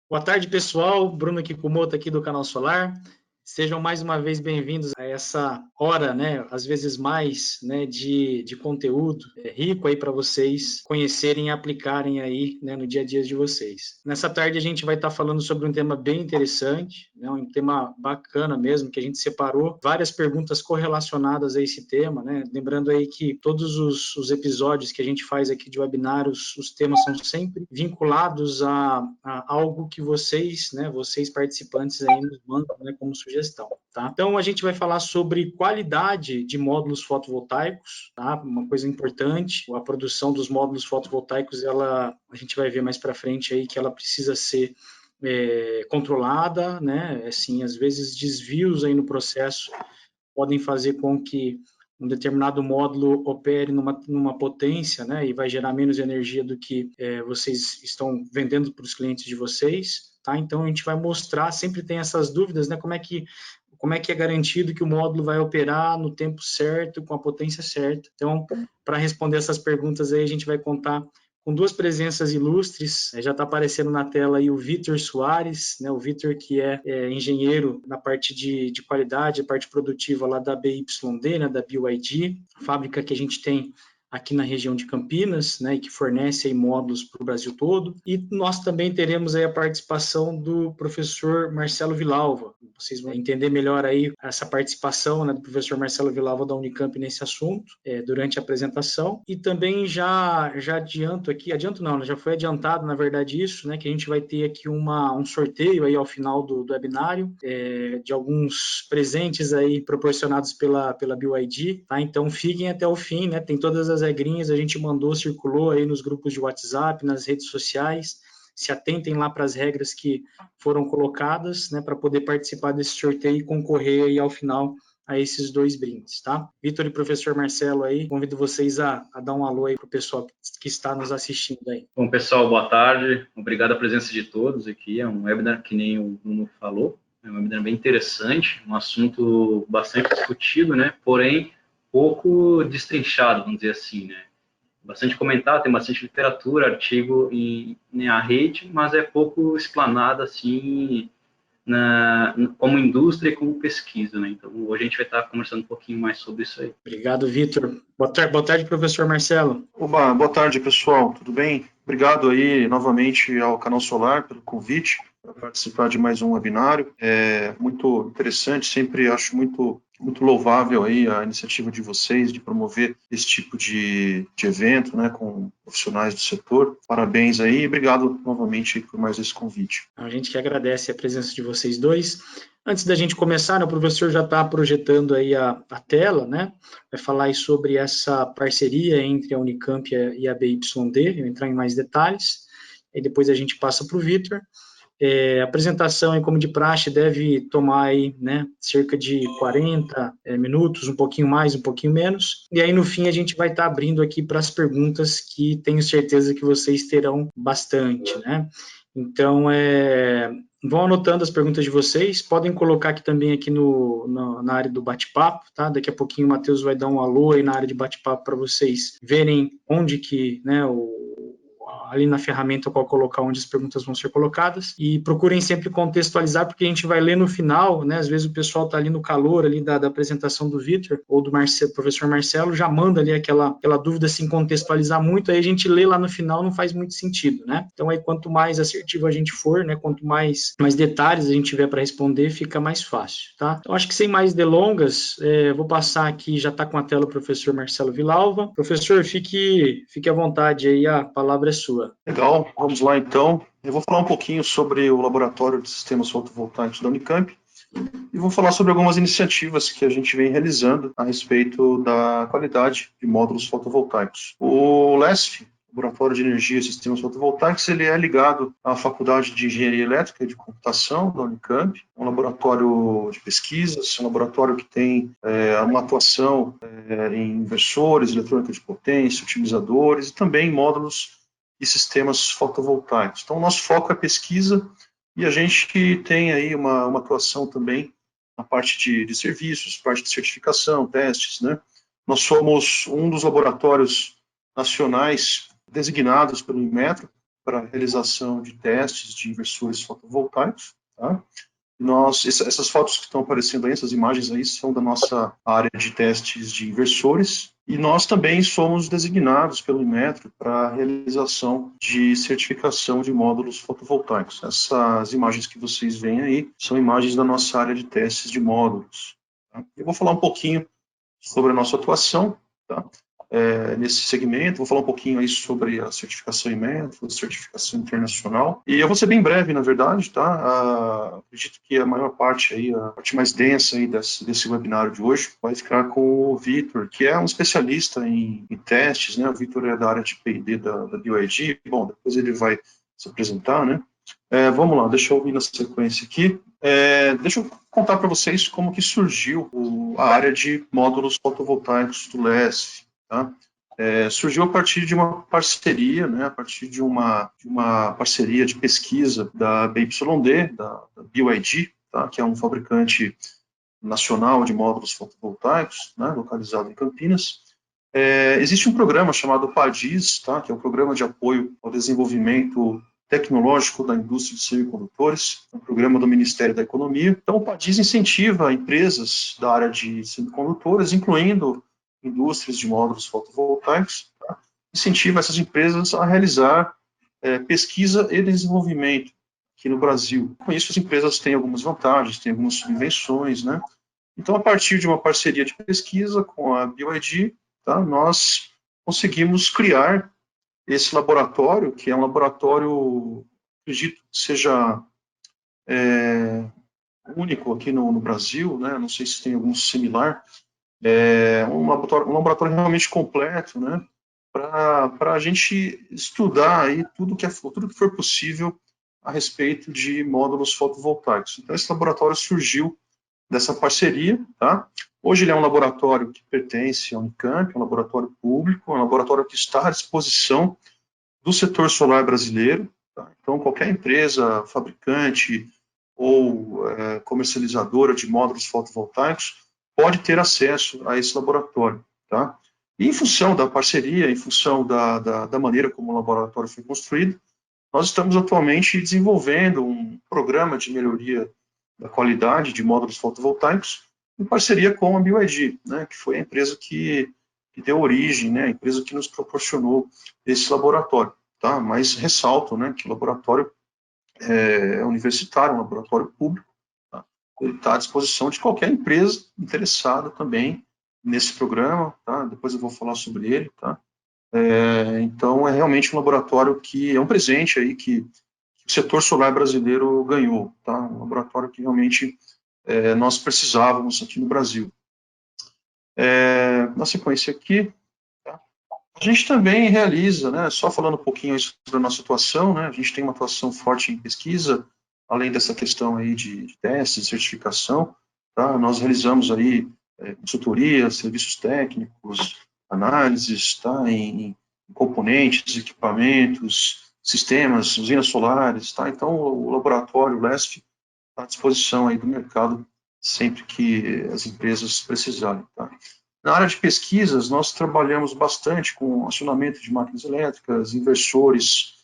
Boa tarde, pessoal. Bruno Kikumoto aqui do Canal Solar. Sejam mais uma vez bem-vindos a essa hora, né, às vezes mais, né, de conteúdo rico aí para vocês conhecerem e aplicarem aí, né, no dia a dia de vocês. Nessa tarde a gente vai estar falando sobre um tema bem interessante, né, um tema bacana mesmo, que a gente separou várias perguntas correlacionadas a esse tema, né, lembrando aí que todos os episódios que a gente faz aqui de webinários, os temas são sempre vinculados a algo que vocês, né, vocês participantes aí nos mandam, né, como sugestão. Tá? Então, a gente vai falar sobre qualidade de módulos fotovoltaicos, tá? Uma coisa importante, a produção dos módulos fotovoltaicos, a gente vai ver mais para frente aí que ela precisa ser controlada, né? Assim, às vezes desvios aí no processo podem fazer com que um determinado módulo opere numa potência, né, e vai gerar menos energia do que vocês estão vendendo para os clientes de vocês, tá? Então a gente vai mostrar, sempre tem essas dúvidas, né, como é que é garantido que o módulo vai operar no tempo certo, com a potência certa. Então, para responder essas perguntas aí, a gente vai contar com duas presenças ilustres. Já está aparecendo na tela aí o Vitor Soares, né? O Vitor, que é engenheiro na parte de qualidade, a parte produtiva lá da BYD, né? Da BYD, fábrica que a gente tem aqui na região de Campinas, né, e que fornece aí módulos para o Brasil todo. E nós também teremos aí a participação do professor Marcelo Villalva. Vocês vão entender melhor aí essa participação, né, do professor Marcelo Villalva da Unicamp nesse assunto, durante a apresentação. E também já adianto aqui, já foi adiantado, na verdade, isso, né, que a gente vai ter aqui um sorteio aí ao final do webinário, de alguns presentes aí proporcionados pela BYD, tá? Então fiquem até o fim, né? Tem todas as regrinhas, a gente circulou aí nos grupos de WhatsApp, nas redes sociais. Se atentem lá para as regras que foram colocadas, né, para poder participar desse sorteio e concorrer aí ao final a esses dois brindes, tá? Vitor e professor Marcelo aí, convido vocês a dar um alô aí para o pessoal que está nos assistindo aí. Bom, pessoal, boa tarde. Obrigado pela presença de todos aqui. É um webinar que nem o Bruno falou, é um webinar bem interessante, um assunto bastante discutido, né? Porém, pouco destrinchado, vamos dizer assim, né? Bastante comentado, tem bastante literatura, artigo na rede, mas é pouco explanado assim como indústria e como pesquisa, né? Então, hoje a gente vai estar conversando um pouquinho mais sobre isso aí. Obrigado, Vitor. Boa tarde, professor Marcelo. Oba, boa tarde, pessoal. Tudo bem? Obrigado aí novamente ao Canal Solar pelo convite para participar de mais um webinário. É muito interessante, sempre acho muito louvável aí a iniciativa de vocês de promover esse tipo de evento, né, com profissionais do setor. Parabéns aí e obrigado novamente por mais esse convite. A gente que agradece a presença de vocês dois. Antes da gente começar, né, o professor já está projetando aí a tela, né? Vai falar aí sobre essa parceria entre a Unicamp e a BYD, eu vou entrar em mais detalhes, e depois a gente passa para o Vitor. A apresentação, como de praxe, deve tomar aí, né, cerca de 40 minutos, um pouquinho mais, um pouquinho menos, e aí no fim a gente vai estar abrindo aqui para as perguntas que tenho certeza que vocês terão bastante, né? Então, vão anotando as perguntas de vocês, podem colocar aqui também aqui na área do bate-papo, tá? Daqui a pouquinho o Matheus vai dar um alô aí na área de bate-papo para vocês verem onde que, né, ali na ferramenta qual colocar onde as perguntas vão ser colocadas, e procurem sempre contextualizar, porque a gente vai ler no final, né, às vezes o pessoal está ali no calor ali da apresentação do Vitor, ou do professor Marcelo, já manda ali aquela dúvida sem contextualizar muito, aí a gente lê lá no final, não faz muito sentido, né? Então aí quanto mais assertivo a gente for, né, quanto mais detalhes a gente tiver para responder, fica mais fácil, tá? Então acho que sem mais delongas, vou passar aqui, já está com a tela o professor Marcelo Villalva. Professor, fique à vontade aí, a palavra é sua. Legal, vamos lá então. Eu vou falar um pouquinho sobre o Laboratório de Sistemas Fotovoltaicos da Unicamp e vou falar sobre algumas iniciativas que a gente vem realizando a respeito da qualidade de módulos fotovoltaicos. O LESF, Laboratório de Energia e Sistemas Fotovoltaicos, ele é ligado à Faculdade de Engenharia Elétrica e de Computação da Unicamp, um laboratório de pesquisas, um laboratório que tem uma atuação em inversores, eletrônica de potência, otimizadores e também módulos e sistemas fotovoltaicos. Então, o nosso foco é pesquisa e a gente tem aí uma atuação também na parte de serviços, parte de certificação, testes, né? Nós somos um dos laboratórios nacionais designados pelo Inmetro para a realização de testes de inversores fotovoltaicos, tá? Essas fotos que estão aparecendo aí, essas imagens aí, são da nossa área de testes de inversores, e nós também somos designados pelo Inmetro para a realização de certificação de módulos fotovoltaicos. Essas imagens que vocês veem aí são imagens da nossa área de testes de módulos. Tá? Eu vou falar um pouquinho sobre a nossa atuação, tá? Nesse segmento, vou falar um pouquinho aí sobre a certificação Inmetro, a certificação internacional, e eu vou ser bem breve, na verdade, tá? Acredito que a maior parte aí, a parte mais densa aí desse webinário de hoje vai ficar com o Vitor, que é um especialista em testes, né? O Vitor é da área de P&D da BioID, bom, depois ele vai se apresentar, né? Vamos lá, deixa eu ir na sequência aqui. Deixa eu contar para vocês como que surgiu a área de módulos fotovoltaicos do LESF. Tá? Surgiu a partir de uma parceria, né, a partir de uma parceria de pesquisa da BYD, da BioID, tá, que é um fabricante nacional de módulos fotovoltaicos, né, localizado em Campinas. Existe um programa chamado PADIS, tá, que é o Programa de Apoio ao Desenvolvimento Tecnológico da Indústria de Semicondutores, um programa do Ministério da Economia. Então, o PADIS incentiva empresas da área de semicondutores, incluindo indústrias de módulos fotovoltaicos, tá? Incentiva essas empresas a realizar pesquisa e desenvolvimento aqui no Brasil. Com isso, as empresas têm algumas vantagens, têm algumas subvenções, né? Então, a partir de uma parceria de pesquisa com a BioID, tá, nós conseguimos criar esse laboratório, que é um laboratório, acredito que seja único aqui no Brasil, né? Não sei se tem algum similar, um laboratório realmente completo, né? Para a gente estudar aí tudo que for possível a respeito de módulos fotovoltaicos. Então, esse laboratório surgiu dessa parceria, tá? Hoje ele é um laboratório que pertence à Unicamp, é um laboratório público, é um laboratório que está à disposição do setor solar brasileiro, tá? Então, qualquer empresa, fabricante ou comercializadora de módulos fotovoltaicos pode ter acesso a esse laboratório, tá? E em função da parceria, em função da maneira como o laboratório foi construído, nós estamos atualmente desenvolvendo um programa de melhoria da qualidade de módulos fotovoltaicos em parceria com a BioID, né, que foi a empresa que deu origem, né, a empresa que nos proporcionou esse laboratório, tá? Mas ressalto, né, que o laboratório é universitário, um laboratório público, tá? Ele está à disposição de qualquer empresa interessada também nesse programa, tá? Depois eu vou falar sobre ele, tá? Então, é realmente um laboratório que é um presente aí que o setor solar brasileiro ganhou, tá? Um laboratório que realmente nós precisávamos aqui no Brasil. Na sequência aqui, tá? A gente também realiza, né, só falando um pouquinho sobre a nossa atuação, né, a gente tem uma atuação forte em pesquisa, além dessa questão aí de testes, de certificação, tá? Nós realizamos aí consultorias, serviços técnicos, análises, tá, em componentes, equipamentos, sistemas, usinas solares, tá? Então, o laboratório, o LESF, está à disposição aí do mercado sempre que as empresas precisarem, tá? Na área de pesquisas, nós trabalhamos bastante com acionamento de máquinas elétricas, inversores,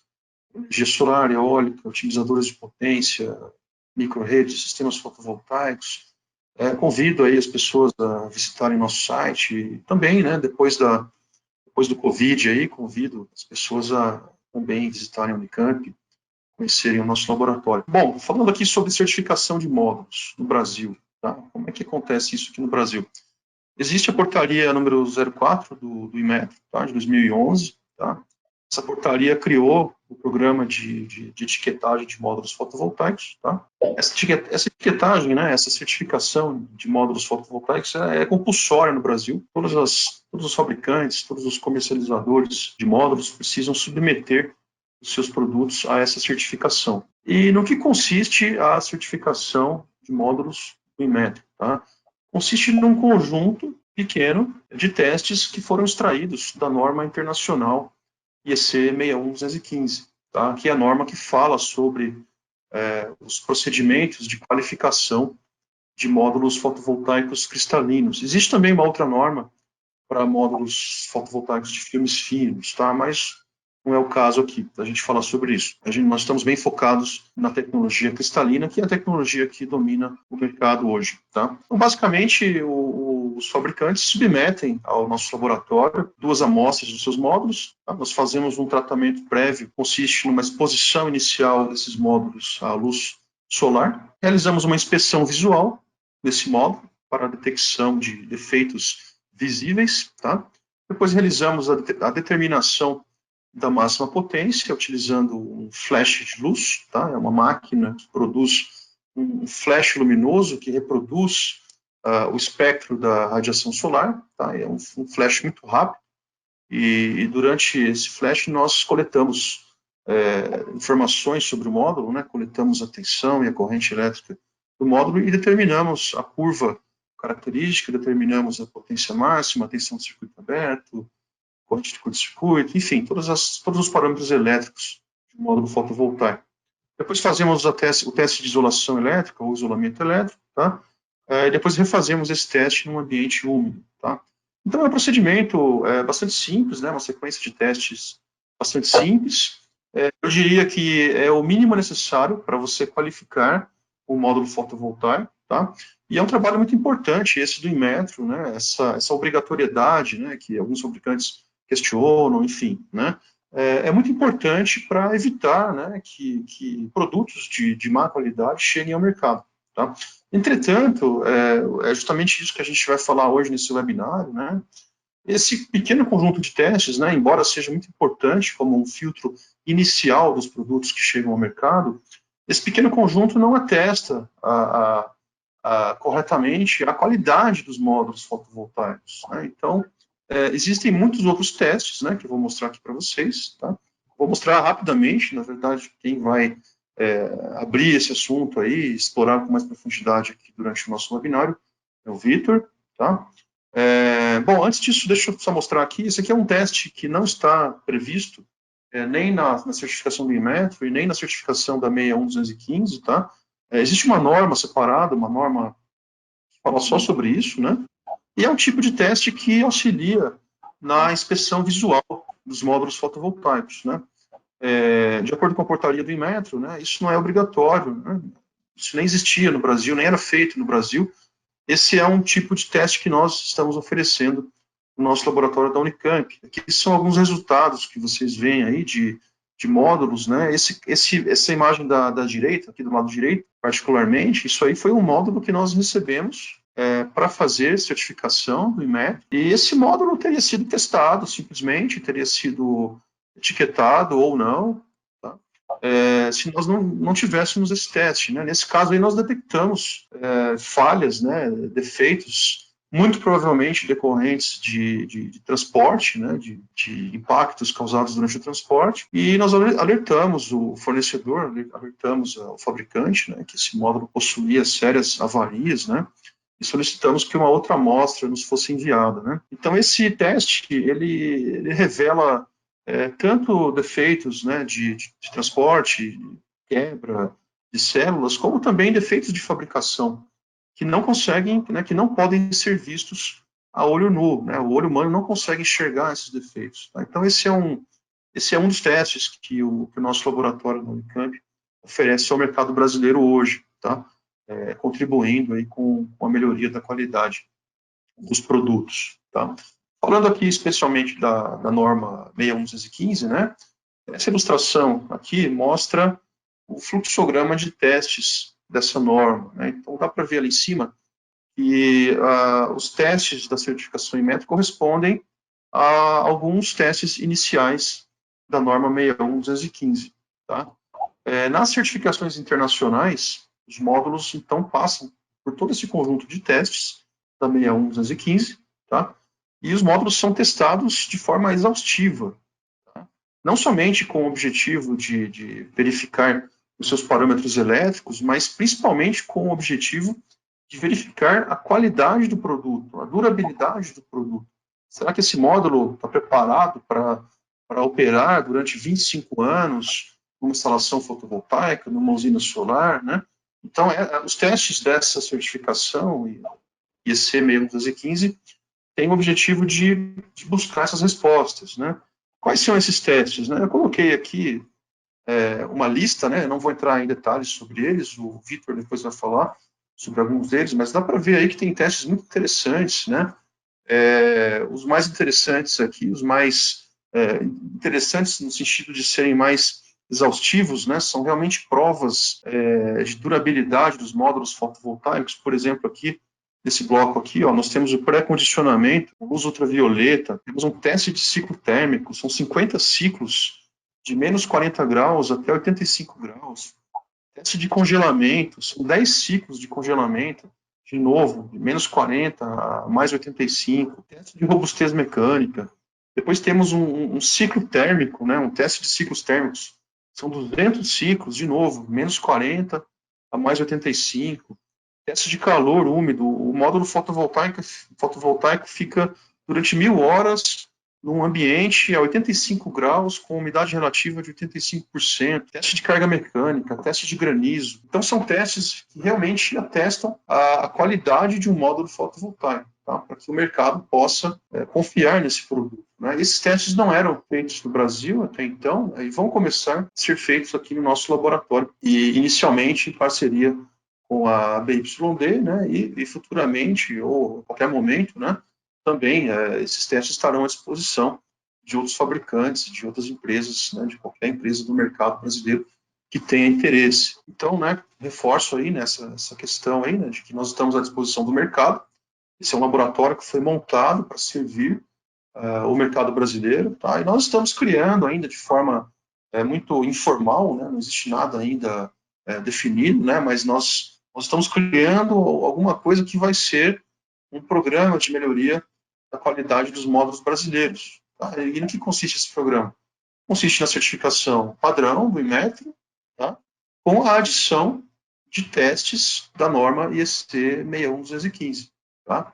energia solar, eólica, utilizadores de potência, micro-redes, sistemas fotovoltaicos. Convido aí as pessoas a visitarem nosso site. Também, né, depois do Covid, aí, convido as pessoas a também visitarem a Unicamp, conhecerem o nosso laboratório. Bom, falando aqui sobre certificação de módulos no Brasil, tá? Como é que acontece isso aqui no Brasil? Existe a portaria número 04 do Inmetro, tá? De 2011, tá? Essa portaria criou o programa de etiquetagem de módulos fotovoltaicos, tá? Essa etiquetagem, né, essa certificação de módulos fotovoltaicos é compulsória no Brasil. Todos os fabricantes, todos os comercializadores de módulos precisam submeter os seus produtos a essa certificação. E no que consiste a certificação de módulos do Inmetro, tá? Consiste num conjunto pequeno de testes que foram extraídos da norma internacional IEC 61215, tá? Que é a norma que fala sobre os procedimentos de qualificação de módulos fotovoltaicos cristalinos. Existe também uma outra norma para módulos fotovoltaicos de filmes finos, tá? Mas não é o caso aqui, a gente falar sobre isso. Nós estamos bem focados na tecnologia cristalina, que é a tecnologia que domina o mercado hoje, tá? Então, basicamente, os fabricantes submetem ao nosso laboratório 2 amostras dos seus módulos, tá? Nós fazemos um tratamento prévio, consiste numa exposição inicial desses módulos à luz solar, realizamos uma inspeção visual desse módulo para a detecção de defeitos visíveis, tá? Depois realizamos a determinação da máxima potência, utilizando um flash de luz, tá? É uma máquina que produz um flash luminoso que reproduz o espectro da radiação solar, tá? É um flash muito rápido, e durante esse flash nós coletamos informações sobre o módulo, né? Coletamos a tensão e a corrente elétrica do módulo e determinamos a curva característica, determinamos a potência máxima, a tensão de circuito aberto, corrente de curto-circuito, enfim, todos os parâmetros elétricos de um módulo fotovoltaico. Depois fazemos o teste de isolação elétrica, ou isolamento elétrico, tá? E depois refazemos esse teste num ambiente úmido, tá? Então é um procedimento bastante simples, né? Uma sequência de testes bastante simples. Eu diria que é o mínimo necessário para você qualificar o módulo fotovoltaico, tá? E é um trabalho muito importante esse do Inmetro, né? Essa obrigatoriedade, né? Que alguns fabricantes questionam, enfim, né? É muito importante para evitar, né, que produtos de má qualidade cheguem ao mercado, tá? Entretanto, é justamente isso que a gente vai falar hoje nesse webinário, né? Esse pequeno conjunto de testes, né, embora seja muito importante como um filtro inicial dos produtos que chegam ao mercado, esse pequeno conjunto não atesta corretamente a qualidade dos módulos fotovoltaicos, né? Então, existem muitos outros testes, né, que eu vou mostrar aqui para vocês, tá? Vou mostrar rapidamente, na verdade, quem vai abrir esse assunto aí, explorar com mais profundidade aqui durante o nosso webinário, é o Vitor, tá? Bom, antes disso, deixa eu só mostrar aqui, esse aqui é um teste que não está previsto nem na certificação do Inmetro e nem na certificação da 61215, tá? Existe uma norma separada, uma norma que fala só sobre isso, né? E é um tipo de teste que auxilia na inspeção visual dos módulos fotovoltaicos, né? De acordo com a portaria do Inmetro, né, isso não é obrigatório, né? Isso nem existia no Brasil, nem era feito no Brasil. Esse é um tipo de teste que nós estamos oferecendo no nosso laboratório da Unicamp. Aqui são alguns resultados que vocês veem aí de módulos, né? Essa imagem da direita, aqui do lado direito, particularmente, isso aí foi um módulo que nós recebemos para fazer certificação do Inmetro, e esse módulo teria sido testado simplesmente, teria sido etiquetado ou não, tá? Se nós não tivéssemos esse teste, né? Nesse caso aí nós detectamos falhas, né, defeitos, muito provavelmente decorrentes de transporte, né, de impactos causados durante o transporte, e nós alertamos o fornecedor, alertamos o fabricante, né, que esse módulo possuía sérias avarias, né, e solicitamos que uma outra amostra nos fosse enviada, né. Então esse teste, ele revela tanto defeitos, né, de transporte, quebra de células, como também defeitos de fabricação, que não conseguem, né, que não podem ser vistos a olho nu, né? O olho humano não consegue enxergar esses defeitos, tá? Então esse é um dos testes que o nosso laboratório da Unicamp oferece ao mercado brasileiro hoje, tá? Contribuindo aí com a melhoria da qualidade dos produtos, tá? Falando aqui especialmente da norma 61215, né? Essa ilustração aqui mostra o fluxograma de testes dessa norma, né? Então dá para ver ali em cima que os testes da certificação Inmetro correspondem a alguns testes iniciais da norma 61215, tá? Nas certificações internacionais, os módulos então passam por todo esse conjunto de testes da 61215, tá? E os módulos são testados de forma exaustiva, tá? Não somente com o objetivo de verificar os seus parâmetros elétricos, mas principalmente com o objetivo de verificar a qualidade do produto, a durabilidade do produto. Será que esse módulo está preparado para operar durante 25 anos numa instalação fotovoltaica, numa usina solar, né? Então, os testes dessa certificação, IEC 61215, têm o objetivo de buscar essas respostas, né? Quais são esses testes, né? Eu coloquei aqui uma lista, né? Eu não vou entrar em detalhes sobre eles, o Vitor depois vai falar sobre alguns deles, mas dá para ver aí que tem testes muito interessantes, né? Os mais interessantes aqui, os mais interessantes no sentido de serem mais exaustivos, né? São realmente provas de durabilidade dos módulos fotovoltaicos. Por exemplo, aqui, nesse bloco aqui, ó, nós temos o pré-condicionamento, luz ultravioleta, temos um teste de ciclo térmico, são 50 ciclos de menos 40 graus até 85 graus. Teste de congelamento, são 10 ciclos de congelamento, de novo, de menos 40 a mais 85. Teste de robustez mecânica. Depois temos um ciclo térmico, né, um teste de ciclos térmicos. São 200 ciclos, de novo, menos 40 a mais 85. Teste de calor úmido. O módulo fotovoltaico fica durante 1000 horas num ambiente a 85 graus, com umidade relativa de 85%, teste de carga mecânica, teste de granizo. Então, são testes que realmente atestam a qualidade de um módulo fotovoltaico, tá? Para que o mercado possa confiar nesse produto, né? Esses testes não eram feitos no Brasil até então, e vão começar a ser feitos aqui no nosso laboratório, e inicialmente em parceria com a BYD, né? E futuramente, ou a qualquer momento, né? Também esses testes estarão à disposição de outros fabricantes, de outras empresas, né, de qualquer empresa do mercado brasileiro que tenha interesse. Então, né, reforço aí nessa questão aí, né, de que nós estamos à disposição do mercado. Esse é um laboratório que foi montado para servir o mercado brasileiro, tá? E nós estamos criando ainda de forma muito informal, né, não existe nada ainda definido, né, mas nós estamos criando alguma coisa que vai ser um programa de melhoria da qualidade dos módulos brasileiros. Tá? E no que consiste esse programa? Consiste na certificação padrão do Inmetro, tá? Com a adição de testes da norma IEC 61215. Tá?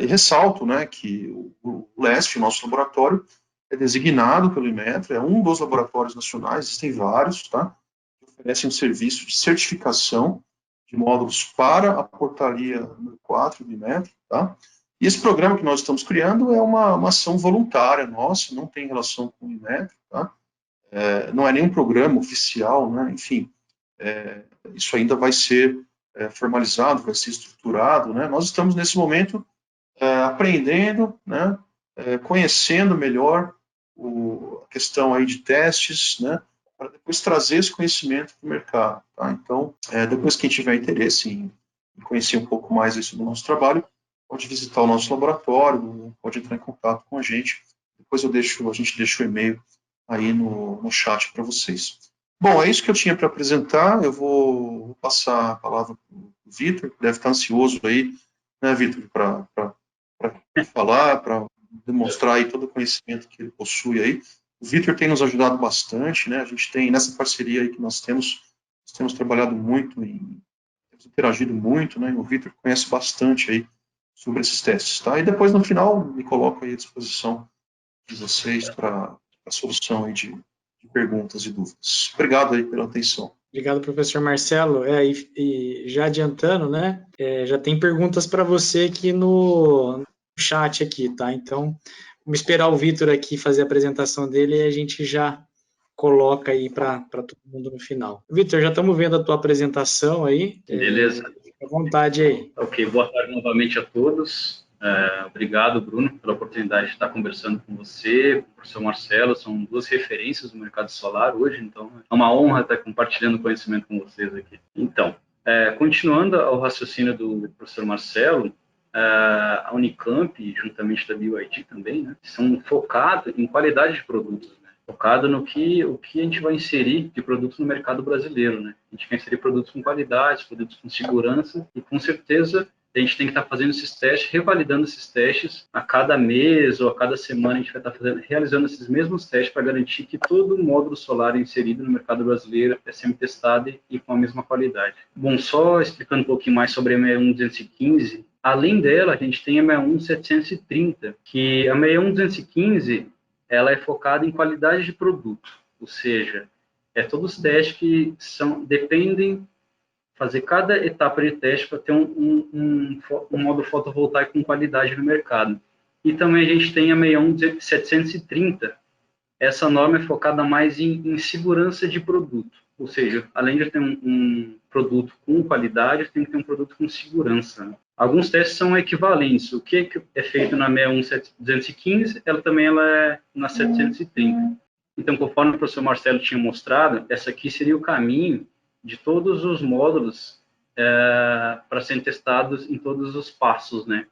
E ressalto, né, que o LESF, o nosso laboratório, é designado pelo Inmetro, é um dos laboratórios nacionais, existem vários, tá? Que oferecem um serviço de certificação de módulos para a portaria número 4 do Inmetro, tá? E esse programa que nós estamos criando é uma ação voluntária nossa, não tem relação com o Inmetro, tá? Não é nenhum programa oficial, né? Enfim, isso ainda vai ser formalizado, vai ser estruturado, né? Nós estamos nesse momento aprendendo, né? Conhecendo melhor a questão aí de testes, né? Para depois trazer esse conhecimento para o mercado, tá? Então, depois quem tiver interesse em conhecer um pouco mais sobre o nosso trabalho, pode visitar o nosso laboratório, pode entrar em contato com a gente. Depois a gente deixa o e-mail aí no chat para vocês. Bom, é isso que eu tinha para apresentar. Eu vou passar a palavra para o Vitor, que deve estar ansioso aí, né, Vitor, para falar, para demonstrar aí todo o conhecimento que ele possui aí. O Vitor tem nos ajudado bastante, né? A gente tem, nessa parceria aí que nós temos trabalhado muito, temos interagido muito, né? O Vitor conhece bastante aí sobre esses testes, tá? E depois, no final, me coloco aí à disposição de vocês para a solução aí de perguntas e dúvidas. Obrigado aí pela atenção. Obrigado, professor Marcelo. E já adiantando, né? Já tem perguntas para você aqui no chat aqui, tá? Então, vamos esperar o Vitor aqui fazer a apresentação dele e a gente já coloca aí para todo mundo no final. Vitor, já estamos vendo a tua apresentação aí. Beleza. Fica à vontade aí. Ok, boa tarde novamente a todos. Obrigado, Bruno, pela oportunidade de estar conversando com você, com o professor Marcelo. São duas referências do mercado solar hoje, então é uma honra estar compartilhando conhecimento com vocês aqui. Então, continuando ao raciocínio do professor Marcelo, a Unicamp, juntamente da BYD também, né, são focados em qualidade de produtos, né, focado no que a gente vai inserir de produtos no mercado brasileiro, né? A gente quer inserir produtos com qualidade, produtos com segurança e, com certeza, a gente tem que estar fazendo esses testes, revalidando esses testes a cada mês ou a cada semana. A gente vai estar realizando esses mesmos testes para garantir que todo módulo solar inserido no mercado brasileiro é sempre testado e com a mesma qualidade. Bom, só explicando um pouquinho mais sobre a 61215, além dela, a gente tem a 61730, que a 61215 ela é focada em qualidade de produto, ou seja, todos os testes que dependem fazer cada etapa de teste para ter um módulo fotovoltaico com qualidade no mercado. E também a gente tem a 61730. Essa norma é focada mais em segurança de produto, ou seja, além de ter um produto com qualidade, tem que ter um produto com segurança, né? Alguns testes são equivalentes. O que é feito na 61215, ela é na 730. Então, conforme o professor Marcelo tinha mostrado, essa aqui seria o caminho de todos os módulos para serem testados em todos os passos, né?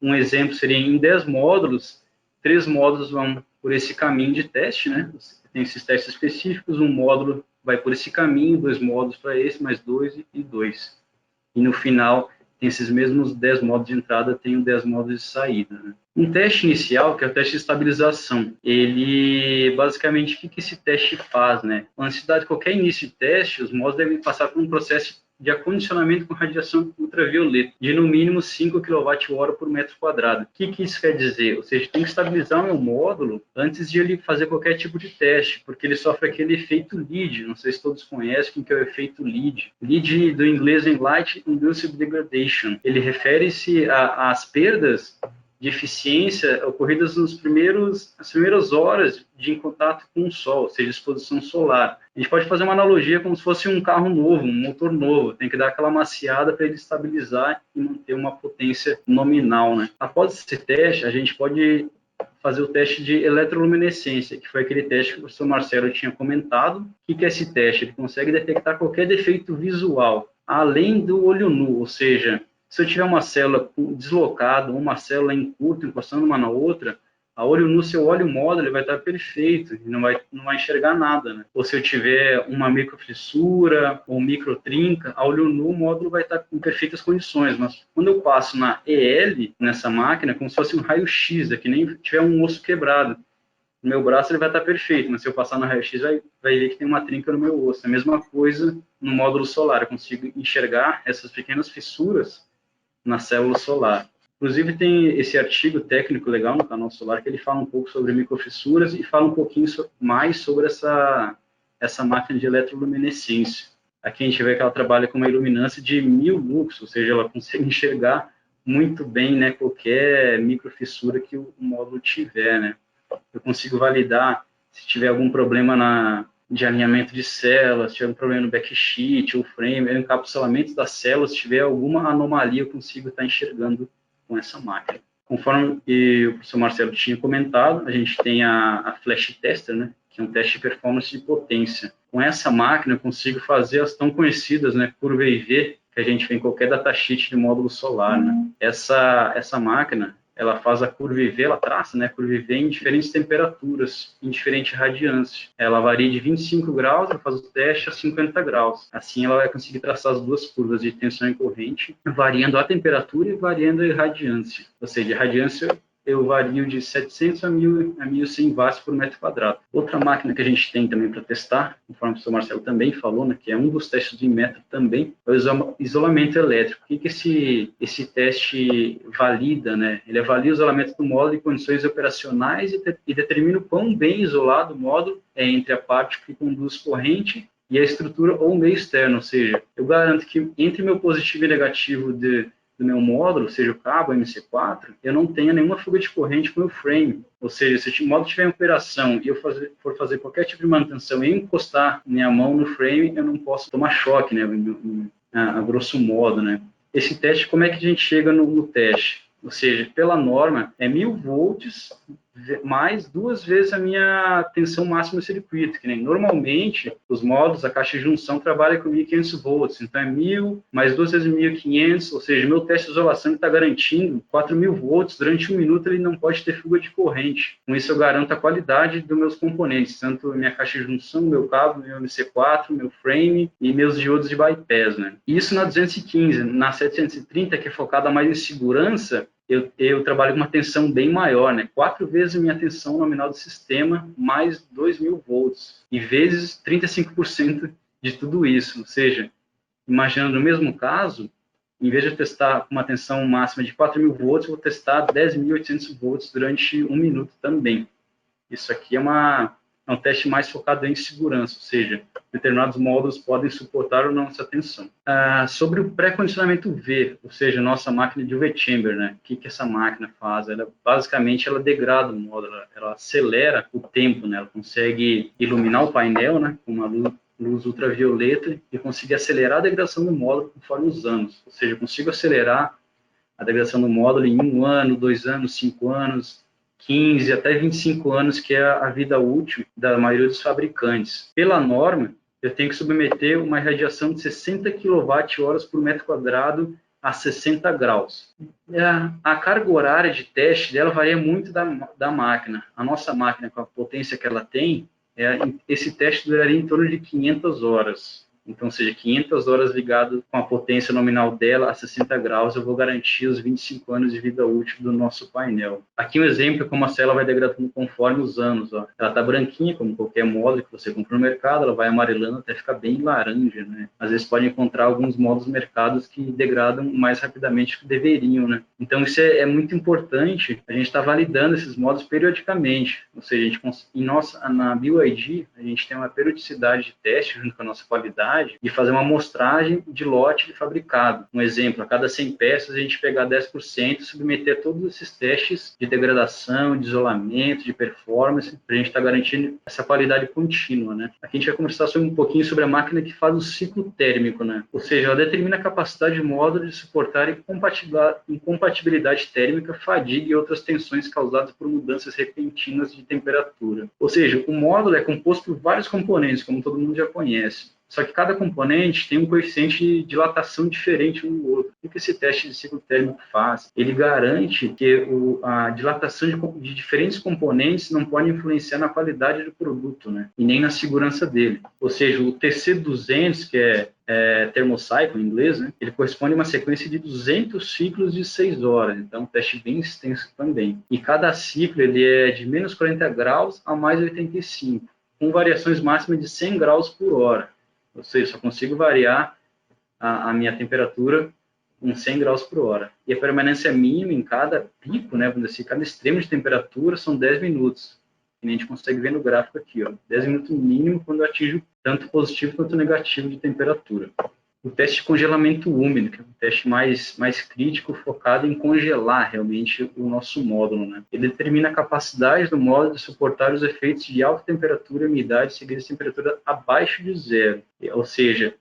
Um exemplo seria em 10 módulos, 3 módulos vão por esse caminho de teste, né? Tem esses testes específicos, um módulo vai por esse caminho, 2 módulos para esse, mais 2 e 2. E no final, tem esses mesmos 10 módulos de entrada, tem os 10 módulos de saída, né? Um teste inicial, que é o teste de estabilização, ele, basicamente, o que esse teste faz, né? Antes de qualquer início de teste, os módulos devem passar por um processo de acondicionamento com radiação ultravioleta, de no mínimo 5 kWh por metro quadrado. O que isso quer dizer? Ou seja, tem que estabilizar o meu módulo antes de ele fazer qualquer tipo de teste, porque ele sofre aquele efeito LEED. Não sei se todos conhecem o que é o efeito LEED. LEED, do inglês, em Light Induced Degradation. Ele refere-se às perdas de eficiência ocorridas nas primeiras horas de contato com o sol, ou seja, exposição solar. A gente pode fazer uma analogia como se fosse um carro novo, um motor novo, tem que dar aquela maciada para ele estabilizar e manter uma potência nominal, né? Após esse teste, a gente pode fazer o teste de eletroluminescência, que foi aquele teste que o professor Marcelo tinha comentado. O que é esse teste? Ele consegue detectar qualquer defeito visual, além do olho nu, ou seja, se eu tiver uma célula deslocada, uma célula em curto, encostando uma na outra, a olho nu, se eu olho o módulo, ele vai estar perfeito, e não vai enxergar nada, né? Ou se eu tiver uma microfissura ou microtrinca, a olho nu, o módulo vai estar em perfeitas condições. Mas quando eu passo na EL, nessa máquina, como se fosse um raio-x, é que nem tiver um osso quebrado. No meu braço ele vai estar perfeito, mas se eu passar no raio-x, vai ver que tem uma trinca no meu osso. É a mesma coisa no módulo solar, eu consigo enxergar essas pequenas fissuras na célula solar. Inclusive, tem esse artigo técnico legal no canal Solar, que ele fala um pouco sobre microfissuras e fala um pouquinho mais sobre essa máquina de eletroluminescência. Aqui a gente vê que ela trabalha com uma iluminância de 1000 lux, ou seja, ela consegue enxergar muito bem, né, qualquer microfissura que o módulo tiver, né. Eu consigo validar se tiver algum problema de alinhamento de células, se tiver um problema no backsheet ou frame, o encapsulamento das células, se tiver alguma anomalia, eu consigo estar enxergando com essa máquina. Conforme o professor Marcelo tinha comentado, a gente tem a Flash Tester, né, que é um teste de performance de potência. Com essa máquina, eu consigo fazer as tão conhecidas, né, curva IV, que a gente vê em qualquer datasheet de módulo solar, né. Essa máquina, ela faz a curva IV, ela traça, né, a curva IV em diferentes temperaturas, em diferentes radiâncias. Ela varia de 25 graus, ela faz o teste a 50 graus. Assim, ela vai conseguir traçar as duas curvas de tensão e corrente, variando a temperatura e variando a radiância. Ou seja, a radiância eu vario de 700 a 1.100 watts por metro quadrado. Outra máquina que a gente tem também para testar, conforme o professor Marcelo também falou, né, que é um dos testes de metro também, é o isolamento elétrico. O que esse teste valida, né? Ele avalia o isolamento do módulo em condições operacionais e determina o quão bem isolado o módulo é entre a parte que conduz corrente e a estrutura ou o meio externo, ou seja, eu garanto que entre meu positivo e negativo do meu módulo, seja o cabo MC4, eu não tenha nenhuma fuga de corrente com o meu frame. Ou seja, se o módulo estiver em operação e eu for fazer qualquer tipo de manutenção e encostar minha mão no frame, eu não posso tomar choque, né, a grosso modo, né. Esse teste, como é que a gente chega no teste? Ou seja, pela norma, é 1000 volts mais 2 vezes a minha tensão máxima do circuito, que nem normalmente os módulos, a caixa de junção trabalha com 1500 volts, então é 1000 mais 2 vezes 1500, ou seja, meu teste de isolação está garantindo 4000 volts, durante 1 minuto ele não pode ter fuga de corrente. Com isso eu garanto a qualidade dos meus componentes, tanto minha caixa de junção, meu cabo, meu MC4, meu frame e meus diodos de bypass, né? Isso na 215, na 730, que é focada mais em segurança, eu trabalho com uma tensão bem maior, né? 4 vezes a minha tensão nominal do sistema, mais 2.000 volts, e vezes 35% de tudo isso. Ou seja, imaginando no mesmo caso, em vez de eu testar com uma tensão máxima de 4.000 volts, eu vou testar 10.800 volts durante 1 minuto também. Isso aqui é uma é um teste mais focado em segurança, ou seja, determinados módulos podem suportar ou não essa tensão. Sobre o pré-condicionamento V, ou seja, nossa máquina de UV chamber, né? O que essa máquina faz? Basicamente, ela degrada o módulo, ela acelera o tempo, né? Ela consegue iluminar o painel, né? Com uma luz ultravioleta e conseguir acelerar a degradação do módulo conforme os anos. Ou seja, eu consigo acelerar a degradação do módulo em 1 ano, 2 anos, 5 anos, 15 até 25 anos, que é a vida útil da maioria dos fabricantes. Pela norma, eu tenho que submeter uma radiação de 60 kWh por metro quadrado a 60 graus. A carga horária de teste dela varia muito da máquina. A nossa máquina, com a potência que ela tem, esse teste duraria em torno de 500 horas. Então, seja 500 horas ligado com a potência nominal dela a 60 graus, eu vou garantir os 25 anos de vida útil do nosso painel. Aqui um exemplo é como a célula vai degradando conforme os anos. Ó. Ela está branquinha, como qualquer módulo que você compra no mercado, ela vai amarelando até ficar bem laranja. Né? Às vezes pode encontrar alguns módulos no mercado que degradam mais rapidamente do que deveriam. Né? Então, isso é muito importante, a gente está validando esses módulos periodicamente. Ou seja, na BioID, a gente tem uma periodicidade de teste junto com a nossa qualidade, e fazer uma amostragem de lote fabricado. Um exemplo, a cada 100 peças a gente pegar 10% e submeter a todos esses testes de degradação, de isolamento, de performance, para a gente estar garantindo essa qualidade contínua. Né? Aqui a gente vai conversar um pouquinho sobre a máquina que faz o ciclo térmico, né? Ou seja, ela determina a capacidade do módulo de suportar incompatibilidade térmica, fadiga e outras tensões causadas por mudanças repentinas de temperatura. Ou seja, o módulo é composto por vários componentes, como todo mundo já conhece. Só que cada componente tem um coeficiente de dilatação diferente um do outro. O que esse teste de ciclo térmico faz? Ele garante que a dilatação de diferentes componentes não pode influenciar na qualidade do produto, né? E nem na segurança dele. Ou seja, o TC200, que é thermocycle em inglês, né? Ele corresponde a uma sequência de 200 ciclos de 6 horas. Então, um teste bem extenso também. E cada ciclo ele é de menos 40 graus a mais 85, com variações máximas de 100 graus por hora. Ou seja, só consigo variar a minha temperatura com 100 graus por hora. E a permanência mínima em cada pico, né, vamos dizer assim, cada extremo de temperatura são 10 minutos. Que a gente consegue ver no gráfico aqui, ó, 10 minutos mínimo quando eu atinjo tanto positivo quanto negativo de temperatura. O teste de congelamento úmido, que é um teste mais crítico, focado em congelar realmente o nosso módulo. Né? Ele determina a capacidade do módulo de suportar os efeitos de alta temperatura e umidade seguidas de temperatura abaixo de zero. Ou seja,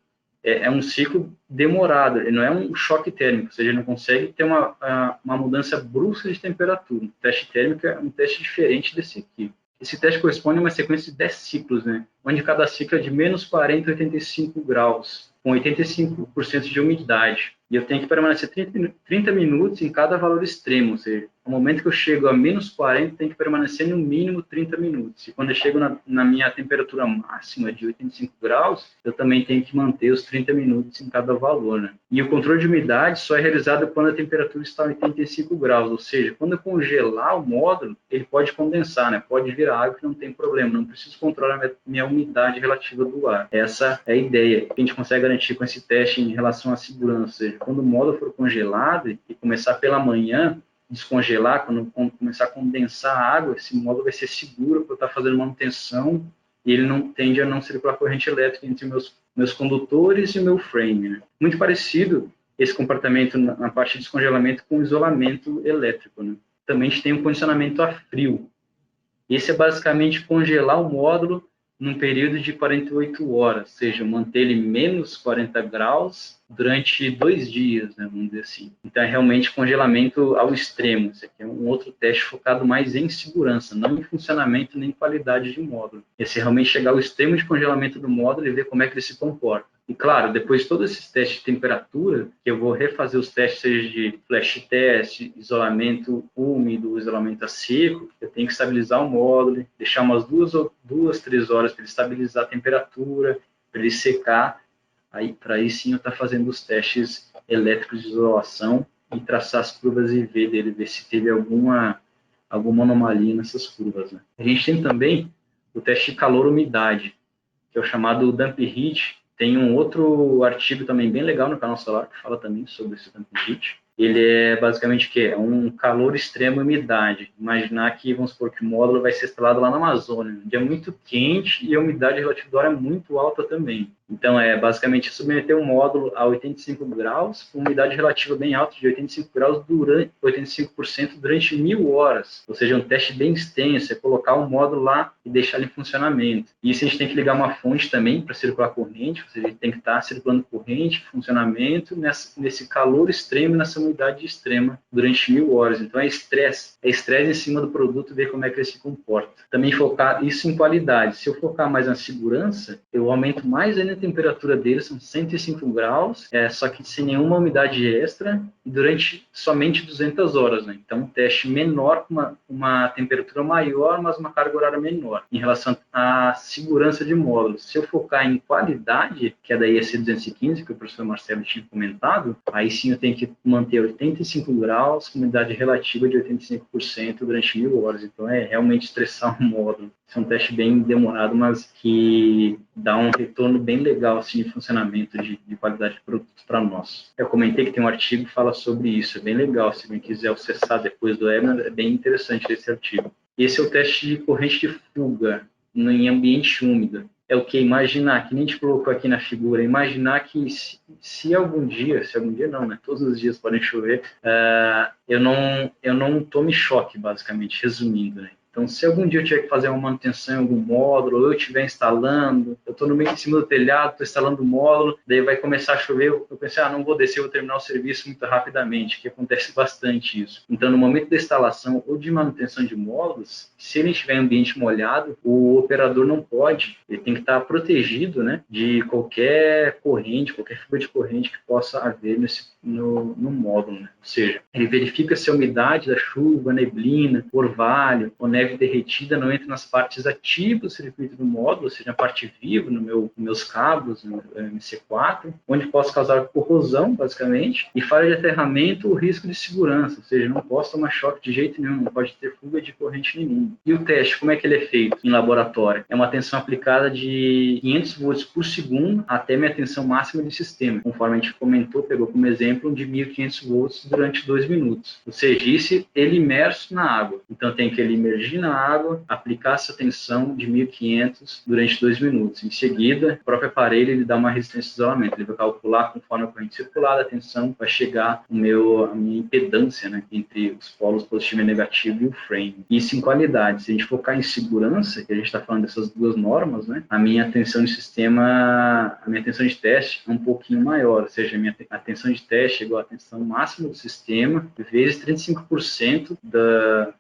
é um ciclo demorado, ele não é um choque térmico, ou seja, ele não consegue ter uma mudança brusca de temperatura. O teste térmico é um teste diferente desse aqui. Esse teste corresponde a uma sequência de 10 ciclos, né? Onde cada ciclo é de menos 40 a 85 graus, com 85% de umidade. E eu tenho que permanecer 30 minutos em cada valor extremo, ou seja, no momento que eu chego a menos 40, eu tenho que permanecer no mínimo 30 minutos. E quando eu chego na minha temperatura máxima de 85 graus, eu também tenho que manter os 30 minutos em cada valor. Né? E o controle de umidade só é realizado quando a temperatura está a 85 graus, ou seja, quando eu congelar o módulo, ele pode condensar, né? Pode virar água que não tem problema, não preciso controlar a minha umidade relativa do ar. Essa é a ideia que a gente consegue garantir com esse teste em relação à segurança, ou seja, quando o módulo for congelado e começar pela manhã, descongelar, quando começar a condensar a água, esse módulo vai ser seguro para eu estar fazendo manutenção e ele não tende a não circular corrente elétrica entre meus condutores e o meu frame. Né? Muito parecido esse comportamento na parte de descongelamento com isolamento elétrico. Né? Também a gente tem um condicionamento a frio. Esse é basicamente congelar o módulo num período de 48 horas, ou seja, manter ele menos 40 graus durante 2 dias, né, vamos dizer assim. Então, é realmente congelamento ao extremo. Esse aqui é um outro teste focado mais em segurança, não em funcionamento nem qualidade de módulo. Esse é realmente chegar ao extremo de congelamento do módulo e ver como é que ele se comporta. E, claro, depois de todos esses testes de temperatura, que eu vou refazer os testes, seja de flash test, isolamento úmido, isolamento a seco, eu tenho que estabilizar o módulo, deixar umas 2-3 horas para ele estabilizar a temperatura, para ele secar, para aí sim eu estar fazendo os testes elétricos de isolação e traçar as curvas e ver se teve alguma anomalia nessas curvas. Né? A gente tem também o teste de calor-umidade, que é o chamado Dump Heat. Tem um outro artigo também bem legal no canal Solar que fala também sobre esse Dump Heat. ele é basicamente o quê? É um calor extremo e umidade. Imaginar que, vamos supor, que o módulo vai ser instalado lá na Amazônia, onde é muito quente e a umidade relativa do ar é muito alta também. Então, é basicamente submeter um módulo a 85 graus, com umidade relativa bem alta, de 85 graus, durante 85% durante 1000 horas. Ou seja, um teste bem extenso, é colocar o módulo lá e deixar ele em funcionamento. Isso a gente tem que ligar uma fonte também para circular corrente, ou seja, tem que estar circulando corrente, funcionamento, nesse calor extremo, nessa umidade extrema, durante 1000 horas. Então, é estresse em cima do produto, ver como é que ele se comporta. Também focar isso em qualidade. Se eu focar mais na segurança, eu aumento mais ainda a temperatura dele, são 105 graus, só que sem nenhuma umidade extra, e durante somente 200 horas, né? Então, um teste menor, com uma temperatura maior, mas uma carga horária menor, em relação à segurança de módulos. Se eu focar em qualidade, que é da IEC 215, que o professor Marcelo tinha comentado, aí sim eu tenho que manter 85 graus, com umidade relativa de 85% durante 1000 horas. Então, é realmente estressar o módulo. Esse é um teste bem demorado, mas que dá um retorno bem legal assim, de funcionamento, de qualidade de produto para nós. Eu comentei que tem um artigo que fala sobre isso, é bem legal. Se alguém quiser acessar depois do webinar, é bem interessante esse artigo. Esse é o teste de corrente de fuga em ambiente úmido. É o que imaginar, que nem a gente colocou aqui na figura, imaginar que se algum dia não, né? Todos os dias podem chover, eu não tome choque, basicamente, resumindo, né? Então, se algum dia eu tiver que fazer uma manutenção em algum módulo, ou eu estiver instalando, eu estou no meio em cima do telhado, estou instalando o módulo, daí vai começar a chover, eu pensei, não vou descer, vou terminar o serviço muito rapidamente, que acontece bastante isso. Então, no momento da instalação ou de manutenção de módulos, se ele estiver em ambiente molhado, o operador não pode, ele tem que estar protegido, né, de qualquer corrente, qualquer fuga de corrente que possa haver no módulo, né? Ou seja, ele verifica se a umidade da chuva, neblina, orvalho ou neve derretida não entra nas partes ativas do circuito do módulo, ou seja, a parte viva, nos meus cabos, no MC4, onde posso causar corrosão, basicamente, e falha de aterramento ou risco de segurança, ou seja, não posso tomar choque de jeito nenhum, não pode ter fuga de corrente nenhuma. E o teste, como é que ele é feito em laboratório? É uma tensão aplicada de 500 volts por segundo até minha tensão máxima de sistema, conforme a gente comentou, pegou como exemplo de 1500 volts durante 2 minutos. Ou seja, isso ele imerso na água. Então, tem que ele imergir na água, aplicar essa tensão de 1500 durante 2 minutos. Em seguida, o próprio aparelho ele dá uma resistência de isolamento. Ele vai calcular conforme a corrente circular, a tensão vai chegar a minha impedância, né, entre os polos positivo e negativo e o frame. Isso em qualidade. Se a gente focar em segurança, que a gente está falando dessas duas normas, né, a minha tensão de sistema, a minha tensão de teste é um pouquinho maior, ou seja, a tensão de teste é igual à tensão máxima do sistema, vezes 35%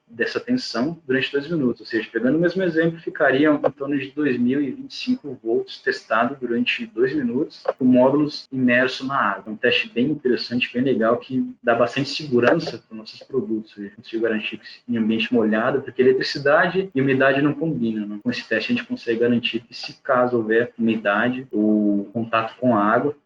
dessa tensão durante 2 minutos, ou seja, pegando o mesmo exemplo, ficaria em torno de 2025 volts testado durante 2 minutos, com módulos imersos na água. Um teste bem interessante, bem legal, que dá bastante segurança para os nossos produtos. A gente consigo garantir que em ambiente molhado, porque eletricidade e umidade não combinam, né? Com esse teste a gente consegue garantir que, se caso houver umidade ou contato com a água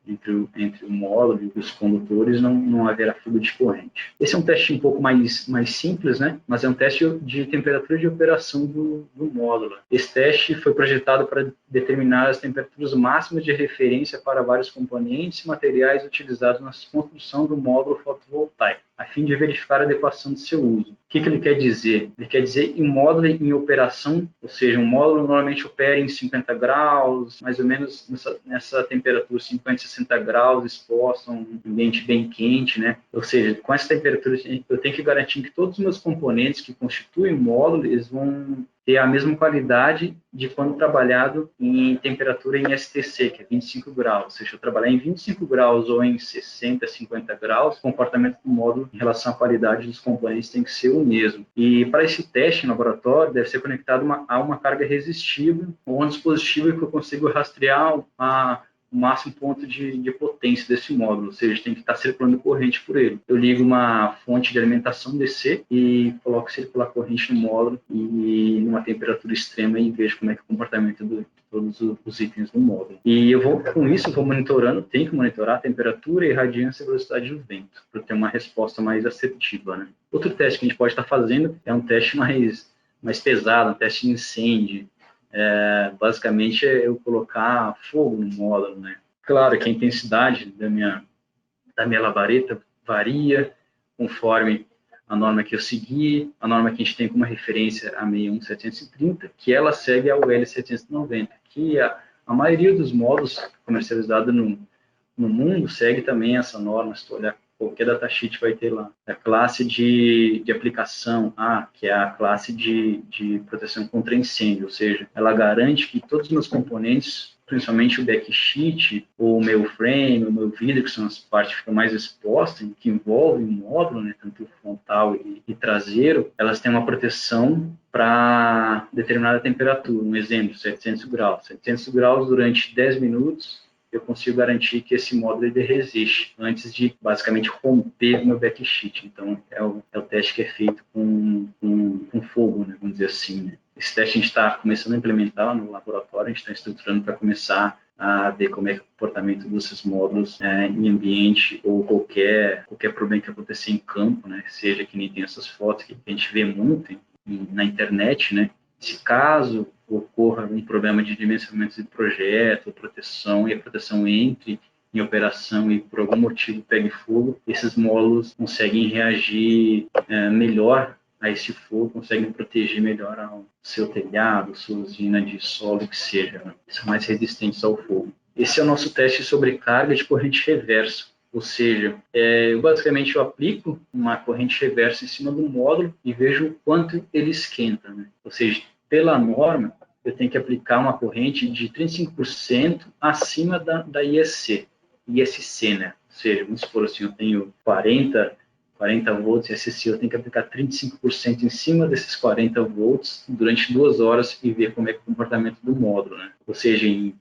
entre o módulo e os condutores, não haverá fuga de corrente. Esse é um teste um pouco mais simples, né? Mas é um teste de temperatura de operação do módulo. Esse teste foi projetado para determinar as temperaturas máximas de referência para vários componentes e materiais utilizados na construção do módulo fotovoltaico, a fim de verificar a adequação de seu uso. O que ele quer dizer? Ele quer dizer em módulo em operação, ou seja, um módulo normalmente opera em 50 graus, mais ou menos nessa temperatura, 50, 60 graus, exposto a um ambiente bem quente, né? Ou seja, com essa temperatura, eu tenho que garantir que todos os meus componentes que constituem o módulo, eles vão ter a mesma qualidade de quando trabalhado em temperatura em STC, que é 25 graus. Ou seja, eu trabalhar em 25 graus ou em 60, 50 graus, o comportamento do módulo em relação à qualidade dos componentes tem que ser o mesmo. E para esse teste em laboratório, deve ser conectado a uma carga resistível ou um dispositivo que eu consigo rastrear o máximo ponto de potência desse módulo, ou seja, tem que estar circulando corrente por ele. Eu ligo uma fonte de alimentação DC e coloco circular corrente no módulo e numa temperatura extrema e vejo como é que é o comportamento de todos os itens do módulo. E com isso, eu vou monitorando, tenho que monitorar a temperatura, a irradiância e a velocidade do vento, para ter uma resposta mais assertiva, né? Outro teste que a gente pode estar fazendo é um teste mais pesado, um teste de incêndio. Basicamente é eu colocar fogo no módulo, né? Claro que a intensidade da minha labareda varia, conforme a norma que eu segui, a norma que a gente tem como referência a 61730, que ela segue a UL 790, que a maioria dos módulos comercializados no mundo segue também essa norma. Se tu olhar qualquer datasheet vai ter lá. A classe de aplicação A, que é a classe de proteção contra incêndio, ou seja, ela garante que todos os meus componentes, principalmente o backsheet, ou o meu frame, o meu vidro, que são as partes que ficam mais expostas, que envolvem o módulo, né, tanto frontal e traseiro, elas têm uma proteção para determinada temperatura. Um exemplo, 700 graus. 700 graus durante 10 minutos, eu consigo garantir que esse módulo ele resiste antes de basicamente romper o meu backsheet. Então, é o teste que é feito com fogo, né, vamos dizer assim, né. Esse teste a gente está começando a implementar no laboratório, a gente está estruturando para começar a ver como é que o comportamento desses módulos em ambiente ou qualquer problema que acontecer em campo, né, seja que nem tem essas fotos que a gente vê muito na internet, né. Se caso ocorra um problema de dimensionamento de projeto, proteção, e a proteção entre em operação e por algum motivo pegue fogo, esses módulos conseguem reagir melhor a esse fogo, conseguem proteger melhor o seu telhado, sua usina de solo, que seja, né? São mais resistentes ao fogo. Esse é o nosso teste sobre carga de corrente reversa. Ou seja, basicamente eu aplico uma corrente reversa em cima do módulo e vejo o quanto ele esquenta, né? Ou seja, pela norma, eu tenho que aplicar uma corrente de 35% acima da ISC, né? Ou seja, vamos supor assim, eu tenho 40 volts ISC, eu tenho que aplicar 35% em cima desses 40 volts durante 2 horas e ver como é que é o comportamento do módulo, né? Ou seja, em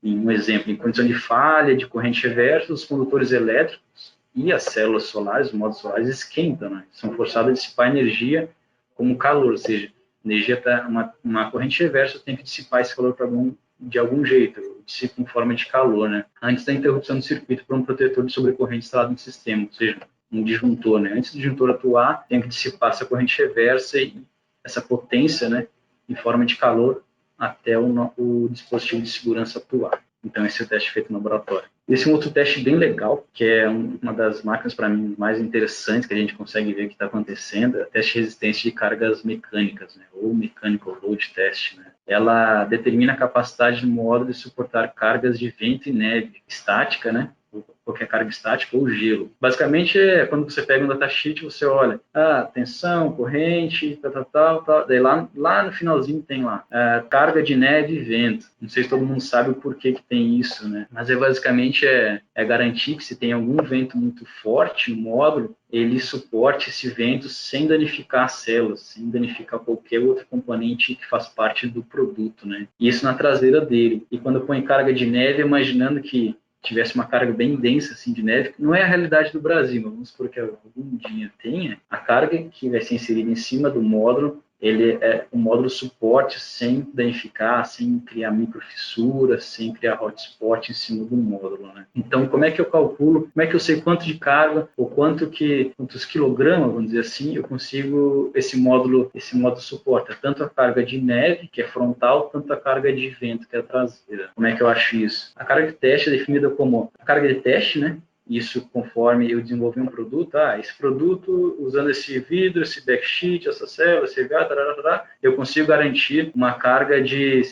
um exemplo, em condição de falha, de corrente reversa, os condutores elétricos e as células solares, os módulos solares, esquentam, né? São forçados a dissipar energia como calor, ou seja, energia está uma corrente reversa, eu tenho que dissipar esse calor de algum jeito, eu dissipo em forma de calor, né? Antes da interrupção do circuito por um protetor de sobrecorrente instalado no sistema, ou seja, um disjuntor, né? Antes do disjuntor atuar, tem que dissipar essa corrente reversa e essa potência, né, em forma de calor até o dispositivo de segurança atuar. Então, esse é o teste feito no laboratório. Esse é um outro teste bem legal, que é uma das máquinas, para mim, mais interessantes que a gente consegue ver o que está acontecendo, é o teste de resistência de cargas mecânicas, né, ou Mechanical Load Test, né. Ela determina a capacidade do módulo de suportar cargas de vento e neve estática, né, qualquer carga estática ou gelo. Basicamente, quando você pega um datasheet, você olha, tensão, corrente, tal. Daí lá no finalzinho tem lá, carga de neve e vento. Não sei se todo mundo sabe o porquê que tem isso, né? Mas basicamente garantir que se tem algum vento muito forte, o módulo, ele suporte esse vento sem danificar as células, sem danificar qualquer outro componente que faz parte do produto, né? Isso na traseira dele. E quando põe carga de neve, imaginando que tivesse uma carga bem densa assim, de neve, que não é a realidade do Brasil, mas vamos supor que algum dia tenha, a carga que vai ser inserida em cima do módulo, ele é um módulo suporte sem danificar, sem criar microfissuras, sem criar hotspot em cima do módulo, né? Então, como é que eu calculo, como é que eu sei quanto de carga, ou quantos quilogramas, vamos dizer assim, eu consigo, esse módulo suporta tanto a carga de neve, que é frontal, tanto a carga de vento, que é a traseira. Como é que eu acho isso? A carga de teste é definida como a carga de teste, né? Isso conforme eu desenvolvi um produto, esse produto, usando esse vidro, esse backsheet, essa célula, esse VA, eu consigo garantir uma carga de,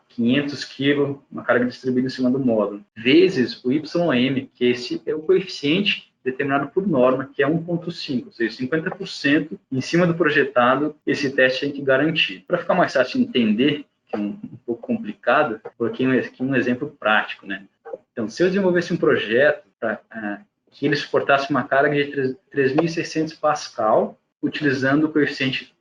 500 kg, uma carga distribuída em cima do módulo, vezes o YM, que esse é o coeficiente determinado por norma, que é 1,5, ou seja, 50% em cima do projetado, esse teste tem que garantir. Para ficar mais fácil de entender, que é um pouco complicado, coloquei aqui um exemplo prático, né? Então, se eu desenvolvesse um projeto para que ele suportasse uma carga de 3.600 Pascal, utilizando o coeficiente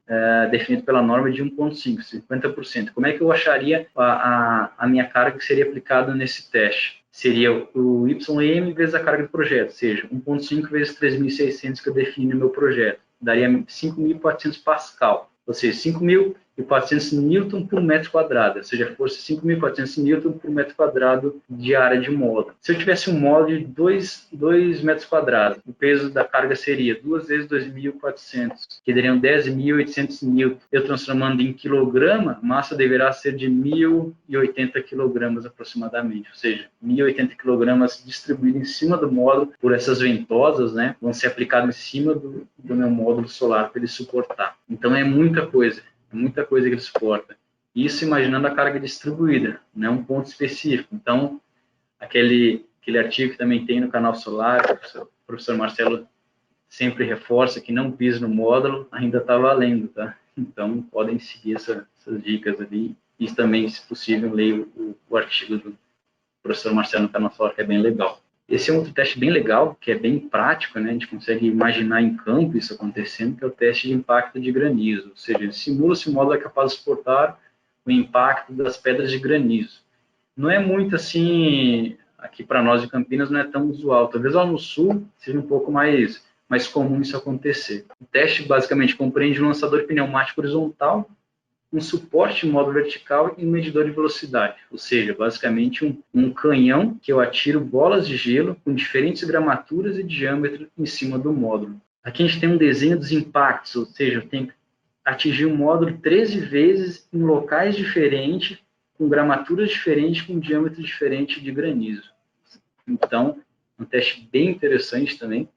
definido pela norma de 1,5, 50%. Como é que eu acharia a minha carga que seria aplicada nesse teste? Seria o YM vezes a carga do projeto, ou seja, 1,5 vezes 3.600 que eu defino no meu projeto. Daria 5.400 Pascal. Ou seja, 5.000 5.400 newton por metro quadrado, ou seja, força 5.400 newton por metro quadrado de área de módulo. Se eu tivesse um módulo de 2 metros quadrados, o peso da carga seria 2 vezes 2.400, que dariam 10.800 newton. Eu transformando em quilograma, a massa deverá ser de 1.080 quilogramas aproximadamente, ou seja, 1.080 quilogramas distribuídos em cima do módulo por essas ventosas, né, vão ser aplicados em cima do meu módulo solar para ele suportar. Então é muita coisa que ele suporta. Isso imaginando a carga distribuída, não é um ponto específico. Então, aquele artigo que também tem no canal Solar, o professor Marcelo sempre reforça que não pisa no módulo, ainda está valendo, tá? Então, podem seguir essas dicas ali. E também, se possível, leia o artigo do professor Marcelo no canal Solar, que é bem legal. Esse é outro teste bem legal, que é bem prático, né? A gente consegue imaginar em campo isso acontecendo, que é o teste de impacto de granizo. Ou seja, ele simula se o módulo é capaz de suportar o impacto das pedras de granizo. Não é muito assim, aqui para nós de Campinas não é tão usual. Talvez lá no sul seja um pouco mais comum isso acontecer. O teste basicamente compreende um lançador pneumático horizontal, um suporte módulo vertical e um medidor de velocidade, ou seja, basicamente um canhão que eu atiro bolas de gelo com diferentes gramaturas e diâmetro em cima do módulo. Aqui a gente tem um desenho dos impactos, ou seja, eu tenho que atingir o módulo 13 vezes em locais diferentes, com gramaturas diferentes, com diâmetro diferente de granizo. Então, um teste bem interessante também.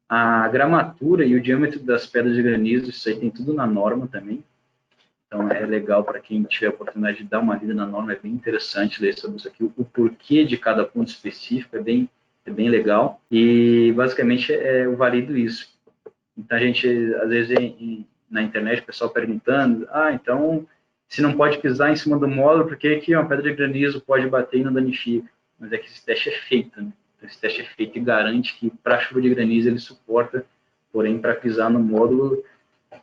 A gramatura e o diâmetro das pedras de granizo, isso aí tem tudo na norma também. Então, é legal para quem tiver a oportunidade de dar uma lida na norma, é bem interessante ler sobre isso aqui, o porquê de cada ponto específico, é bem legal, e basicamente é válido isso. Então, a gente, às vezes, na internet, o pessoal perguntando, então, se não pode pisar em cima do módulo, por que uma pedra de granizo pode bater e não danifica? Mas é que esse teste é feito, né? Esse teste é feito e garante que para a chuva de granizo ele suporta, porém, para pisar no módulo,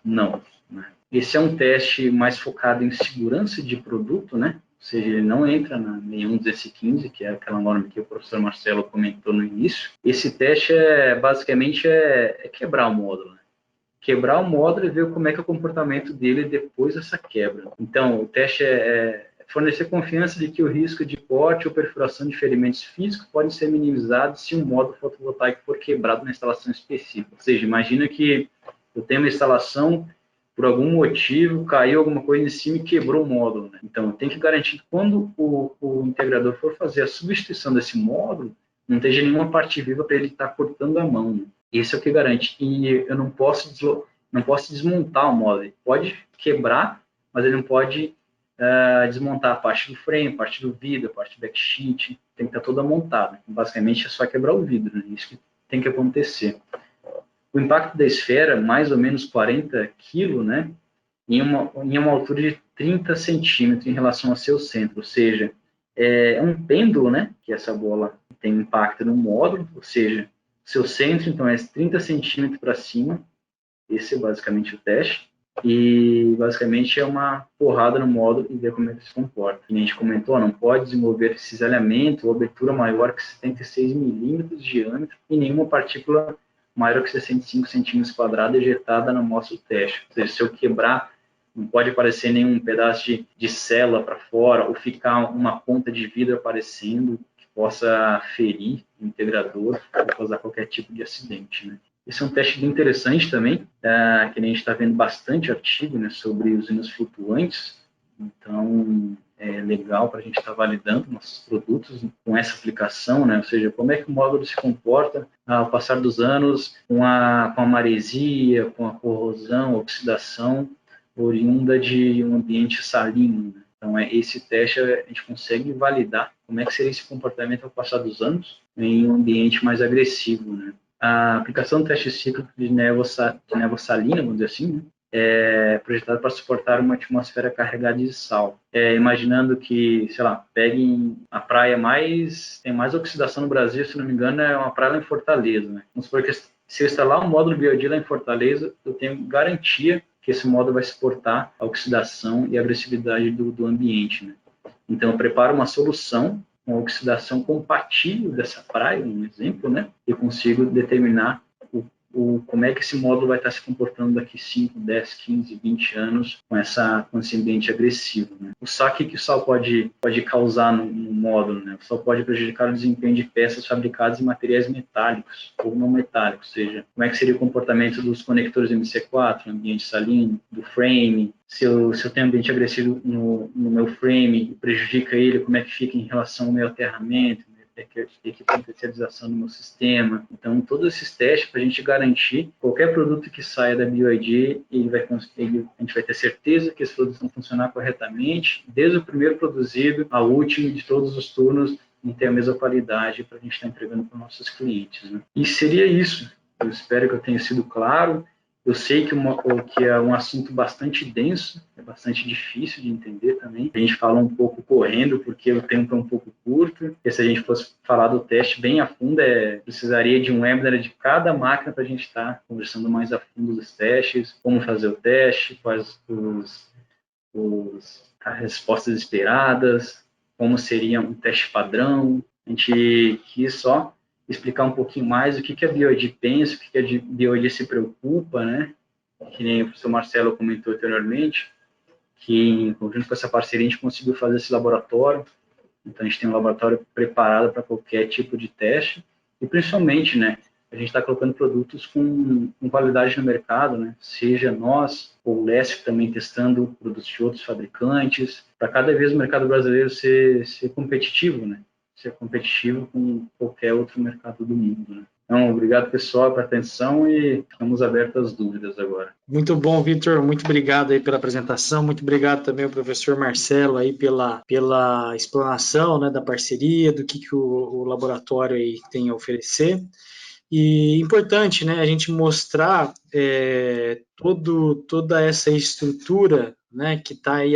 não, né? Esse é um teste mais focado em segurança de produto, né? Ou seja, ele não entra na 61.215, que é aquela norma que o professor Marcelo comentou no início. Esse teste basicamente é quebrar o módulo, né? Quebrar o módulo e ver como é que é o comportamento dele depois dessa quebra. Então, o teste é fornecer confiança de que o risco de corte ou perfuração de ferimentos físicos pode ser minimizado se um módulo fotovoltaico for quebrado na instalação específica. Ou seja, imagina que eu tenho uma instalação, por algum motivo, caiu alguma coisa em cima e quebrou o módulo, né? Então, tem que garantir que quando o integrador for fazer a substituição desse módulo, não esteja nenhuma parte viva para ele estar cortando a mão, né? Isso é o que garante. E eu não posso desmontar o módulo. Ele pode quebrar, mas ele não pode desmontar a parte do frame, a parte do vidro, a parte do backsheet. Tem que estar toda montada. Basicamente, é só quebrar o vidro, né? Isso que tem que acontecer. O impacto da esfera, mais ou menos 40 kg, né, em uma altura de 30 centímetros em relação ao seu centro, ou seja, é um pêndulo, né, que essa bola tem impacto no módulo, ou seja, seu centro, então, é 30 centímetros para cima, esse é basicamente o teste, e basicamente é uma porrada no módulo e ver como é que se comporta. E a gente comentou, não pode desenvolver cisalhamento ou abertura maior que 76 milímetros de diâmetro e nenhuma partícula maior que 65 centímetros quadrados ejetada na amostra do teste. Ou seja, se eu quebrar, não pode aparecer nenhum pedaço de célula para fora ou ficar uma ponta de vidro aparecendo que possa ferir o integrador ou causar qualquer tipo de acidente, né? Esse é um teste bem interessante também, que a gente está vendo bastante artigo, né, sobre usinas flutuantes. Então, é legal para a gente estar validando nossos produtos com essa aplicação, né? Ou seja, como é que o módulo se comporta ao passar dos anos com a maresia, com a corrosão, oxidação oriunda de um ambiente salino, né? Então, esse teste a gente consegue validar como é que seria esse comportamento ao passar dos anos em um ambiente mais agressivo, né? A aplicação do teste cíclico de névoa salina, vamos dizer assim, né, é projetado para suportar uma atmosfera carregada de sal. Imaginando que, sei lá, peguem a praia tem mais oxidação no Brasil, se não me engano, é uma praia lá em Fortaleza, né? Vamos supor que se eu instalar um módulo BioD lá em Fortaleza, eu tenho garantia que esse módulo vai suportar a oxidação e a agressividade do ambiente, né? Então, eu preparo uma solução com a oxidação compatível dessa praia, um exemplo, né? Eu consigo determinar o como é que esse módulo vai estar se comportando daqui 5, 10, 15, 20 anos com esse ambiente agressivo, né? O saque que o sal pode causar no módulo, né? O sal pode prejudicar o desempenho de peças fabricadas em materiais metálicos ou não metálicos, ou seja, como é que seria o comportamento dos conectores MC4, ambiente salino, do frame, se eu tenho ambiente agressivo no meu frame e prejudica ele, como é que fica em relação ao meu aterramento, equipamentialização do meu sistema. Então, todos esses testes para a gente garantir qualquer produto que saia da BYD, a gente vai ter certeza que esses produtos vão funcionar corretamente, desde o primeiro produzido ao último de todos os turnos, e ter a mesma qualidade para a gente estar entregando para os nossos clientes, né? E seria isso. Eu espero que eu tenha sido claro. Eu sei que é um assunto bastante denso, é bastante difícil de entender também. A gente fala um pouco correndo, porque o tempo é um pouco curto. E se a gente fosse falar do teste bem a fundo, precisaria de um webinar de cada máquina para a gente estar conversando mais a fundo dos testes, como fazer o teste, quais as respostas esperadas, como seria um teste padrão. A gente quis só explicar um pouquinho mais o que a BYD pensa, o que a BYD se preocupa, né? Que nem o professor Marcelo comentou anteriormente, que em conjunto com essa parceria a gente conseguiu fazer esse laboratório. Então a gente tem um laboratório preparado para qualquer tipo de teste e principalmente, né, a gente está colocando produtos com qualidade no mercado, né? Seja nós ou o LESC também testando produtos de outros fabricantes, para cada vez o mercado brasileiro ser competitivo, né? Ser competitivo com qualquer outro mercado do mundo, né? Então, obrigado, pessoal, pela atenção e estamos abertos às dúvidas agora. Muito bom, Vitor. Muito obrigado aí pela apresentação. Muito obrigado também ao professor Marcelo aí pela explanação, né, da parceria, do que o laboratório aí tem a oferecer. E importante, né, a gente mostrar toda essa estrutura, né, que está aí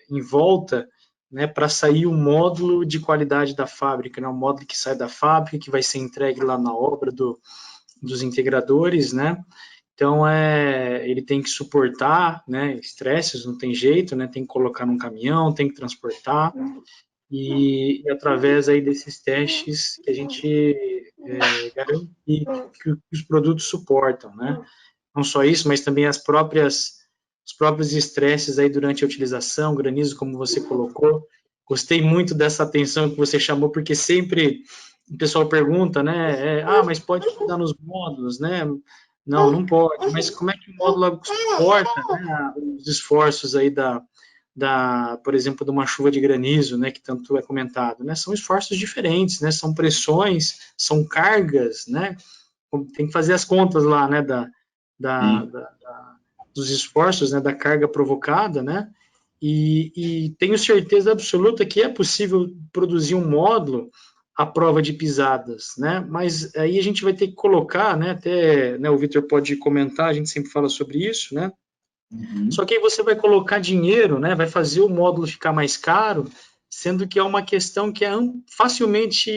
em volta, né, para sair o módulo de qualidade da fábrica, né, o módulo que sai da fábrica, que vai ser entregue lá na obra dos integradores, né. Então, ele tem que suportar, né, estresses, não tem jeito, né, tem que colocar num caminhão, tem que transportar, e através aí desses testes que a gente garante que os produtos suportam, né? Não só isso, mas também os próprios estresses aí durante a utilização, granizo, como você colocou. Gostei muito dessa atenção que você chamou, porque sempre o pessoal pergunta, né? Mas pode dar nos módulos, né? Não pode. Mas como é que o módulo suporta, né, os esforços aí por exemplo, de uma chuva de granizo, né, que tanto é comentado, né, são esforços diferentes, né, são pressões, são cargas, né, tem que fazer as contas lá, né, dos esforços, né, da carga provocada, né, e tenho certeza absoluta que é possível produzir um módulo à prova de pisadas, né, mas aí a gente vai ter que colocar, né, até, né, o Vitor pode comentar, a gente sempre fala sobre isso, né, só que aí você vai colocar dinheiro, né, vai fazer o módulo ficar mais caro, sendo que é uma questão que é facilmente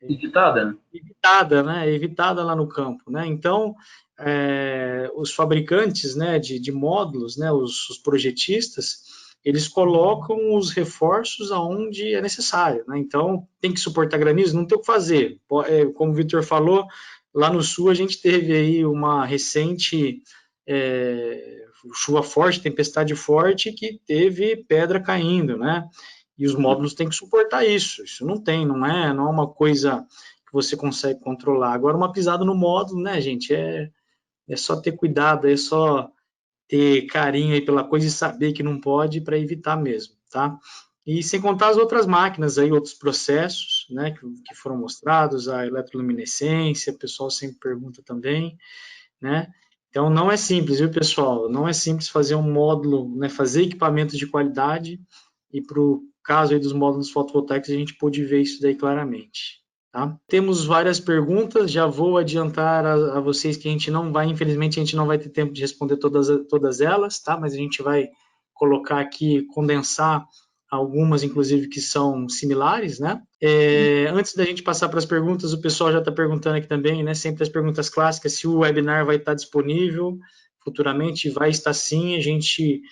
evitada lá no campo, né? Então, os fabricantes, né, de módulos, né, os projetistas, eles colocam os reforços aonde é necessário, né? Então, tem que suportar granizo, não tem o que fazer. Como o Vitor falou, lá no sul a gente teve aí uma recente chuva forte, tempestade forte, que teve pedra caindo, né? E os módulos têm que suportar isso. Isso não é uma coisa que você consegue controlar. Agora, uma pisada no módulo, né, gente, é só ter cuidado, é só ter carinho aí pela coisa e saber que não pode para evitar mesmo, tá? E sem contar as outras máquinas aí, outros processos, né, que foram mostrados, a eletroluminescência, o pessoal sempre pergunta também, né? Então, não é simples, viu, pessoal? Não é simples fazer um módulo, né, fazer equipamentos de qualidade, e para o caso aí dos módulos fotovoltaicos, a gente pôde ver isso daí claramente. Tá? Temos várias perguntas, já vou adiantar a vocês que infelizmente, a gente não vai ter tempo de responder todas elas, tá? Mas a gente vai colocar aqui, condensar algumas, inclusive, que são similares, né? Antes da gente passar para as perguntas, o pessoal já está perguntando aqui também, né? Sempre as perguntas clássicas, se o webinar vai estar disponível. futuramente vai estar sim. A gente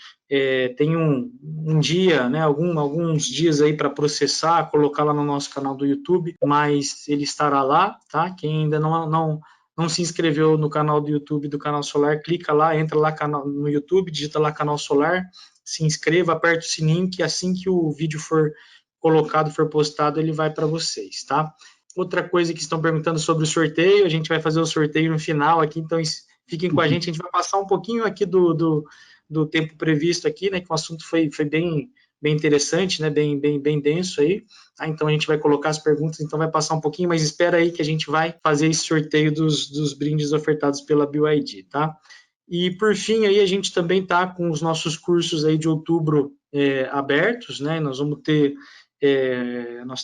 tem um dia, né, alguns dias aí para processar, colocar lá no nosso canal do YouTube, mas ele estará lá, tá? Quem ainda não se inscreveu no canal do YouTube do Canal Solar, clica lá, entra lá no YouTube, digita lá Canal Solar, se inscreva, aperta o sininho, que assim que o vídeo for colocado, for postado, ele vai para vocês, tá? Outra coisa que estão perguntando sobre o sorteio, a gente vai fazer o sorteio no final aqui, então fiquem com a gente vai passar um pouquinho aqui do tempo previsto aqui, né, que o assunto foi bem interessante, né, bem denso aí, tá? Então a gente vai colocar as perguntas, então vai passar um pouquinho, mas espera aí que a gente vai fazer esse sorteio dos brindes ofertados pela BYD, tá? E por fim aí a gente também está com os nossos cursos aí de outubro abertos, né, nós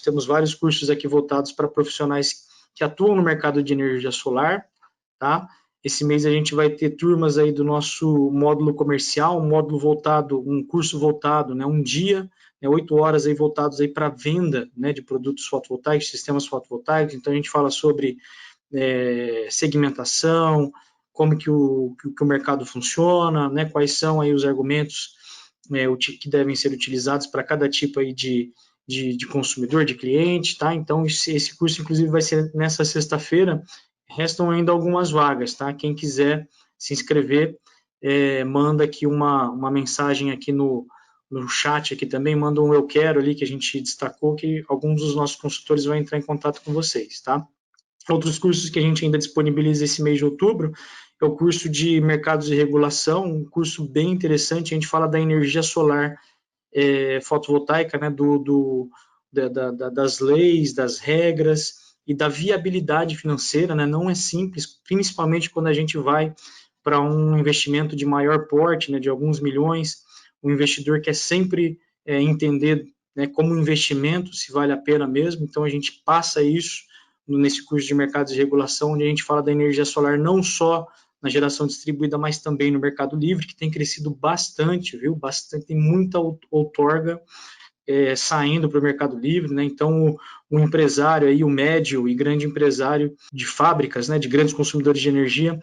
temos vários cursos aqui voltados para profissionais que atuam no mercado de energia solar, tá? Esse mês a gente vai ter turmas aí do nosso módulo comercial, um curso voltado, né, um dia, 8 horas aí voltados aí para venda, né, de produtos fotovoltaicos, sistemas fotovoltaicos. Então a gente fala sobre segmentação, como que o mercado funciona, né, quais são aí os argumentos que devem ser utilizados para cada tipo aí de consumidor, de cliente, tá? Então, esse curso, inclusive, vai ser nessa sexta-feira. Restam ainda algumas vagas, tá? Quem quiser se inscrever, manda aqui uma mensagem aqui no chat aqui também, manda um eu quero ali, que a gente destacou, que alguns dos nossos consultores vão entrar em contato com vocês, tá? Outros cursos que a gente ainda disponibiliza esse mês de outubro é o curso de mercados e regulação, um curso bem interessante. A gente fala da energia solar fotovoltaica, né, das leis, das regras e da viabilidade financeira, né? Não é simples, principalmente quando a gente vai para um investimento de maior porte, né, de alguns milhões. O investidor quer sempre entender, né, como investimento, se vale a pena mesmo. Então a gente passa isso nesse curso de mercados de regulação, onde a gente fala da energia solar não só na geração distribuída, mas também no mercado livre, que tem crescido bastante, viu? Bastante, tem muita outorga saindo para o mercado livre, né? Então, o empresário aí, o médio e grande empresário de fábricas, né, de grandes consumidores de energia,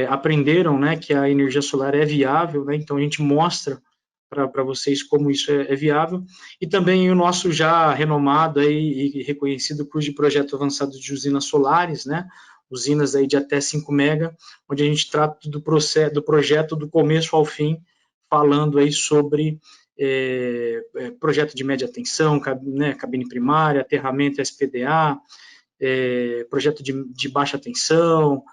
aprenderam, né, que a energia solar é viável, né? Então a gente mostra para vocês como isso é viável, e também o nosso já renomado aí e reconhecido curso de projeto avançado de usinas solares, né? Usinas aí de até 5 mega, onde a gente trata do projeto do começo ao fim, falando aí sobre projeto de média tensão, né, cabine primária, aterramento SPDA, projeto de baixa tensão,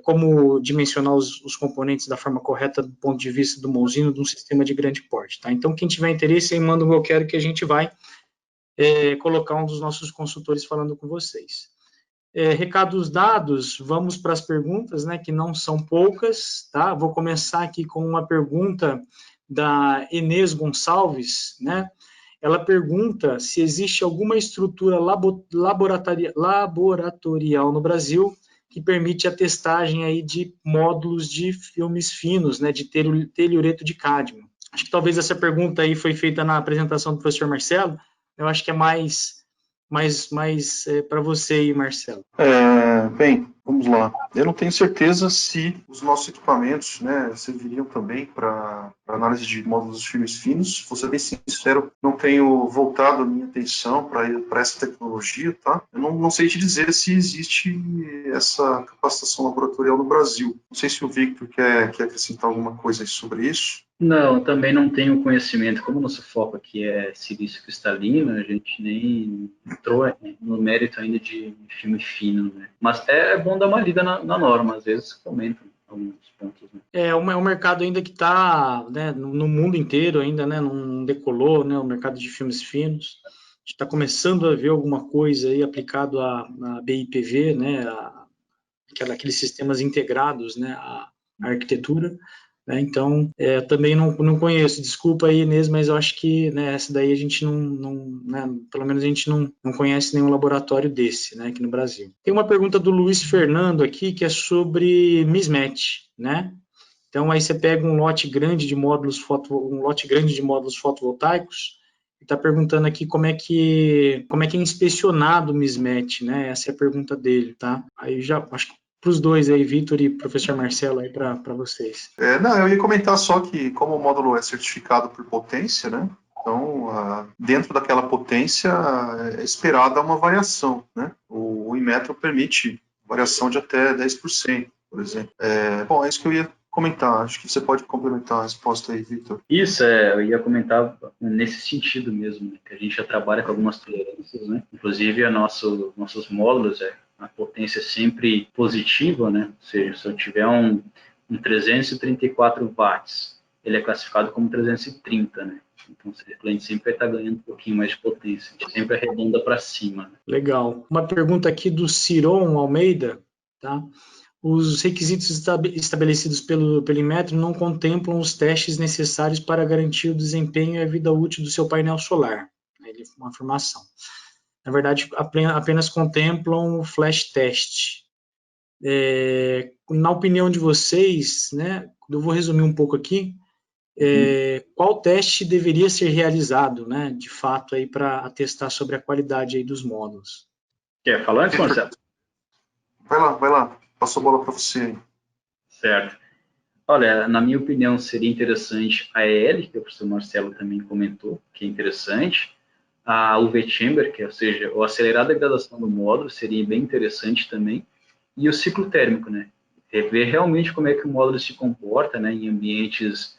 como dimensionar os componentes da forma correta do ponto de vista de uma usina, de um sistema de grande porte. Tá? Então, quem tiver interesse, aí manda um eu quero, que a gente vai colocar um dos nossos consultores falando com vocês. Recados dados, vamos para as perguntas, né, que não são poucas, tá? Vou começar aqui com uma pergunta da Inês Gonçalves, né? Ela pergunta se existe alguma estrutura laboratorial no Brasil que permite a testagem aí de módulos de filmes finos, né, de telhureto de cádmio. Acho que talvez essa pergunta aí foi feita na apresentação do professor Marcelo. Eu acho que é mais para você aí, Marcelo. Bem, vamos lá. Eu não tenho certeza se os nossos equipamentos, né, serviriam também para análise de módulos de filmes finos. Vou ser bem sincero, não tenho voltado a minha atenção para essa tecnologia, tá? Eu não sei te dizer se existe essa capacitação laboratorial no Brasil. Não sei se o Victor quer acrescentar alguma coisa sobre isso. Não, também não tenho conhecimento. Como o nosso foco aqui é silício cristalino, a gente nem entrou no mérito ainda de filme fino, né? Mas é bom dar uma lida na norma, às vezes comentam alguns pontos. Né? É um mercado ainda que está, né, no mundo inteiro ainda, né, não decolou, né, o mercado de filmes finos. A gente está começando a ver alguma coisa aí aplicado à BIPV, né, aqueles sistemas integrados, né, à arquitetura. Então, também não conheço, desculpa aí, Inês, mas eu acho que, né, essa daí a gente né, pelo menos a gente não conhece nenhum laboratório desse, né, aqui no Brasil. Tem uma pergunta do Luiz Fernando aqui, que é sobre mismatch, né? Então, aí você pega um lote grande de módulos fotovoltaicos e está perguntando aqui como é que é inspecionado o mismatch, né? Essa é a pergunta dele, tá? Aí já acho que para os dois aí, Vitor e professor Marcelo, aí para vocês. Não, eu ia comentar só que como o módulo é certificado por potência, né? Então, dentro daquela potência é esperada uma variação, né? O Inmetro permite variação de até 10%, por exemplo. Bom, é isso que eu ia comentar. Acho que você pode complementar a resposta aí, Vitor. Isso, eu ia comentar nesse sentido mesmo, né, que a gente já trabalha com algumas tolerâncias, né? Inclusive, nossos módulos, a potência é sempre positiva, né? Ou seja, se eu tiver um 334 watts, ele é classificado como 330, né? Então, o cliente sempre vai estar ganhando um pouquinho mais de potência. A gente sempre arredonda para cima. Né? Legal. Uma pergunta aqui do Ciron Almeida, tá? Os requisitos estabelecidos pelo Inmetro não contemplam os testes necessários para garantir o desempenho e a vida útil do seu painel solar. Uma afirmação. Na verdade, apenas contemplam o flash test. Na opinião de vocês, né, eu vou resumir um pouco aqui, qual teste deveria ser realizado, né, de fato, para atestar sobre a qualidade aí dos módulos? Quer falar antes, Marcelo? Vai lá. Passo a bola para você aí. Certo. Olha, na minha opinião, seria interessante a EL, que o professor Marcelo também comentou, que é interessante, a UV Chamber, ou seja, o acelerar a degradação do módulo, seria bem interessante também, e o ciclo térmico, né? Ver realmente como é que o módulo se comporta, né, em ambientes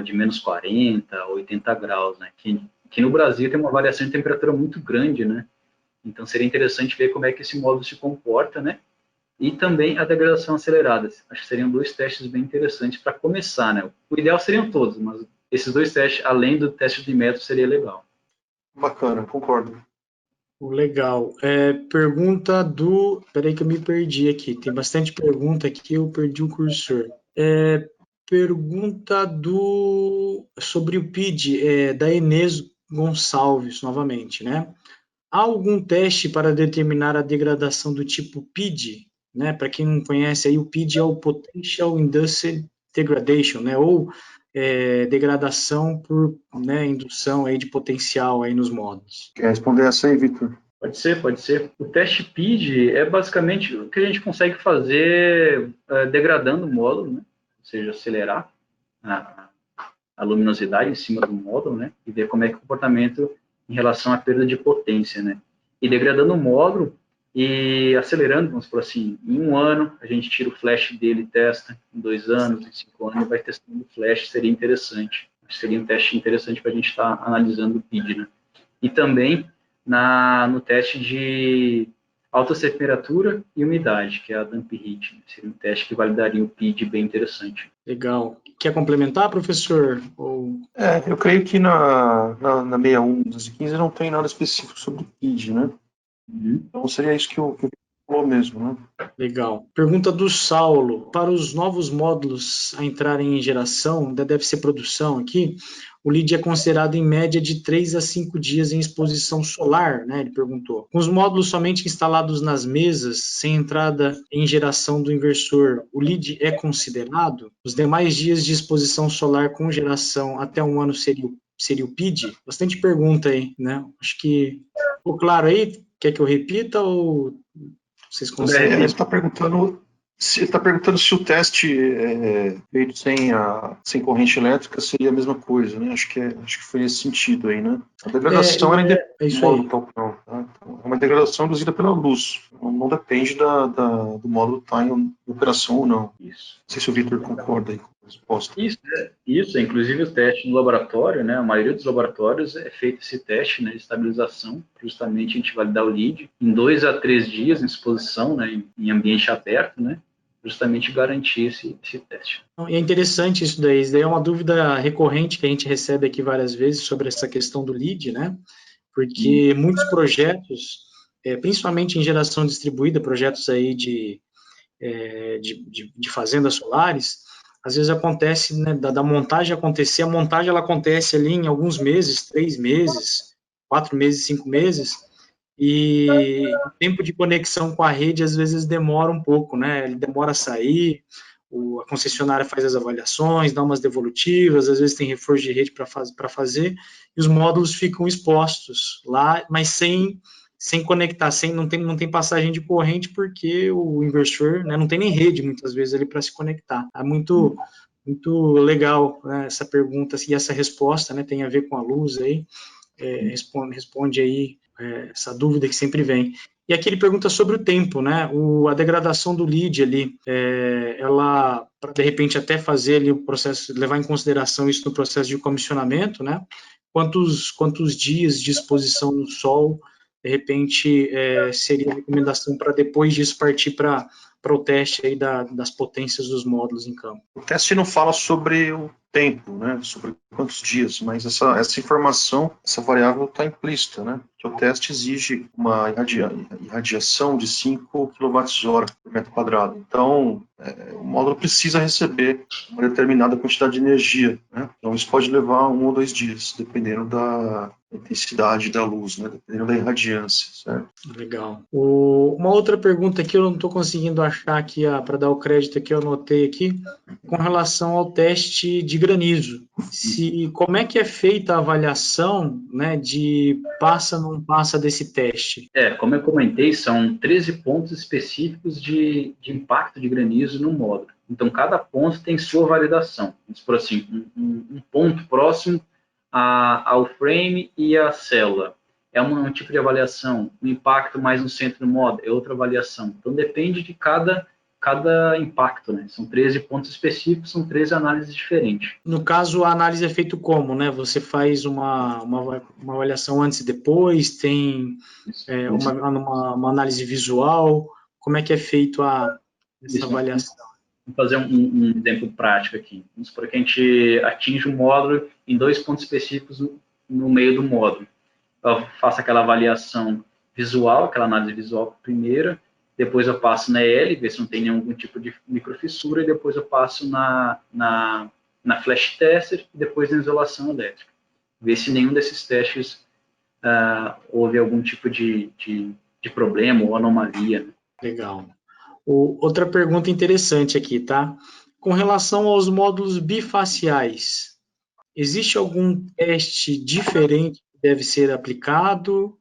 de menos 40, 80 graus, né? Que no Brasil tem uma variação de temperatura muito grande, né? Então seria interessante ver como é que esse módulo se comporta, né? E também a degradação acelerada. Acho que seriam dois testes bem interessantes para começar, né? O ideal seriam todos, mas esses dois testes, além do teste de método, seria legal. Bacana, concordo. Legal. Pergunta do... Peraí que eu me perdi aqui. Tem bastante pergunta aqui, eu perdi o cursor. Pergunta sobre o PID, da Inês Gonçalves, novamente, né? Há algum teste para determinar a degradação do tipo PID? Né? Para quem não conhece, aí, o PID é o Potential Induced Degradation, né? Ou degradação por, né, indução aí de potencial aí nos módulos. Quer responder essa aí, Vitor? Pode ser. O teste PID é basicamente o que a gente consegue fazer degradando o módulo, né? Ou seja, acelerar a luminosidade em cima do módulo, né? E ver como é que é o comportamento em relação à perda de potência, né? E degradando o módulo e acelerando, vamos por assim, em 1 ano a gente tira o flash dele e testa, em 2 anos, em 5 anos vai testando o flash, seria interessante. Seria um teste interessante para a gente estar analisando o PID, né? E também no teste de alta temperatura e umidade, que é a damp heat. Seria um teste que validaria o PID bem interessante. Legal. Quer complementar, professor? Eu creio que na 61 dos 15 não tem nada específico sobre o PID, né? Então seria isso que eu falou mesmo, né? Legal. Pergunta do Saulo. Para os novos módulos a entrarem em geração, ainda deve ser produção aqui, o lead é considerado em média de 3 a 5 dias em exposição solar, né? Ele perguntou. Com os módulos somente instalados nas mesas, sem entrada em geração do inversor, o lead é considerado? Os demais dias de exposição solar com geração até 1 ano seria o PID? Bastante pergunta aí, né? Acho que ficou claro aí? Quer que eu repita ou vocês conseguem? Ele está perguntando se o teste feito sem corrente elétrica seria a mesma coisa, né? Acho que foi nesse sentido aí, né? A degradação era independente do módulo tal não, tá? Então, é uma degradação induzida pela luz. Não depende do módulo estar em operação ou não. Isso. Não sei se o Vitor concorda aí com a resposta. Isso, inclusive o teste no laboratório, né? A maioria dos laboratórios é feito esse teste, né, de estabilização, justamente a gente validar o lead em 2 a 3 dias em exposição, né, em ambiente aberto, né? Justamente garantir esse teste. É interessante isso daí. Isso daí é uma dúvida recorrente que a gente recebe aqui várias vezes sobre essa questão do lead, né? Porque muitos projetos, principalmente em geração distribuída, projetos aí de fazendas solares, às vezes acontece, né, da montagem acontecer, a montagem ela acontece ali em alguns meses, 3 meses, 4 meses, 5 meses, e o tempo de conexão com a rede às vezes demora um pouco, né? Ele demora a sair, a concessionária faz as avaliações, dá umas devolutivas, às vezes tem reforço de rede para fazer, e os módulos ficam expostos lá, mas sem sem conectar, não tem passagem de corrente, porque o inversor, né, não tem nem rede, muitas vezes, ali para se conectar. É muito legal, né, essa pergunta e essa resposta, né, tem a ver com a luz aí, responde aí essa dúvida que sempre vem. E aqui ele pergunta sobre o tempo, né? A degradação do lead ali, ela, para de repente até fazer ali o processo, levar em consideração isso no processo de comissionamento, né? Quantos dias de exposição no sol, de repente, seria a recomendação para depois disso partir para o teste aí das potências dos módulos em campo? O teste não fala sobre o tempo, né, sobre quantos dias, mas essa informação, essa variável está implícita, né, que o teste exige uma irradiação de 5 kWh por metro quadrado. Então, o módulo precisa receber uma determinada quantidade de energia, né, então isso pode levar 1 ou 2 dias, dependendo da intensidade da luz, né, dependendo da irradiância, certo? Legal. Uma outra pergunta que eu não estou conseguindo achar aqui, para dar o crédito que eu anotei aqui, com relação ao teste de granizo. Como é que é feita a avaliação, né, de passa ou não passa desse teste? Como eu comentei, são 13 pontos específicos de impacto de granizo no módulo. Então, cada ponto tem sua validação. Vamos por assim, um ponto próximo ao frame e à célula é um tipo de avaliação. O impacto mais no centro do módulo é outra avaliação. Então, depende de cada impacto, né? São 13 pontos específicos, são 13 análises diferentes. No caso, a análise é feita como, né? Você faz uma avaliação antes e depois, tem uma análise visual, como é que é feito essa avaliação? Vamos fazer um exemplo prático aqui. Vamos supor que a gente atinge um módulo em 2 pontos específicos no meio do módulo. Eu faço aquela avaliação visual, aquela análise visual primeira, depois eu passo na EL, ver se não tem nenhum tipo de microfissura, e depois eu passo na flash tester, e depois na isolação elétrica. Ver se nenhum desses testes houve algum tipo de problema ou anomalia. Né? Legal. Outra pergunta interessante aqui, tá? Com relação aos módulos bifaciais, existe algum teste diferente que deve ser aplicado?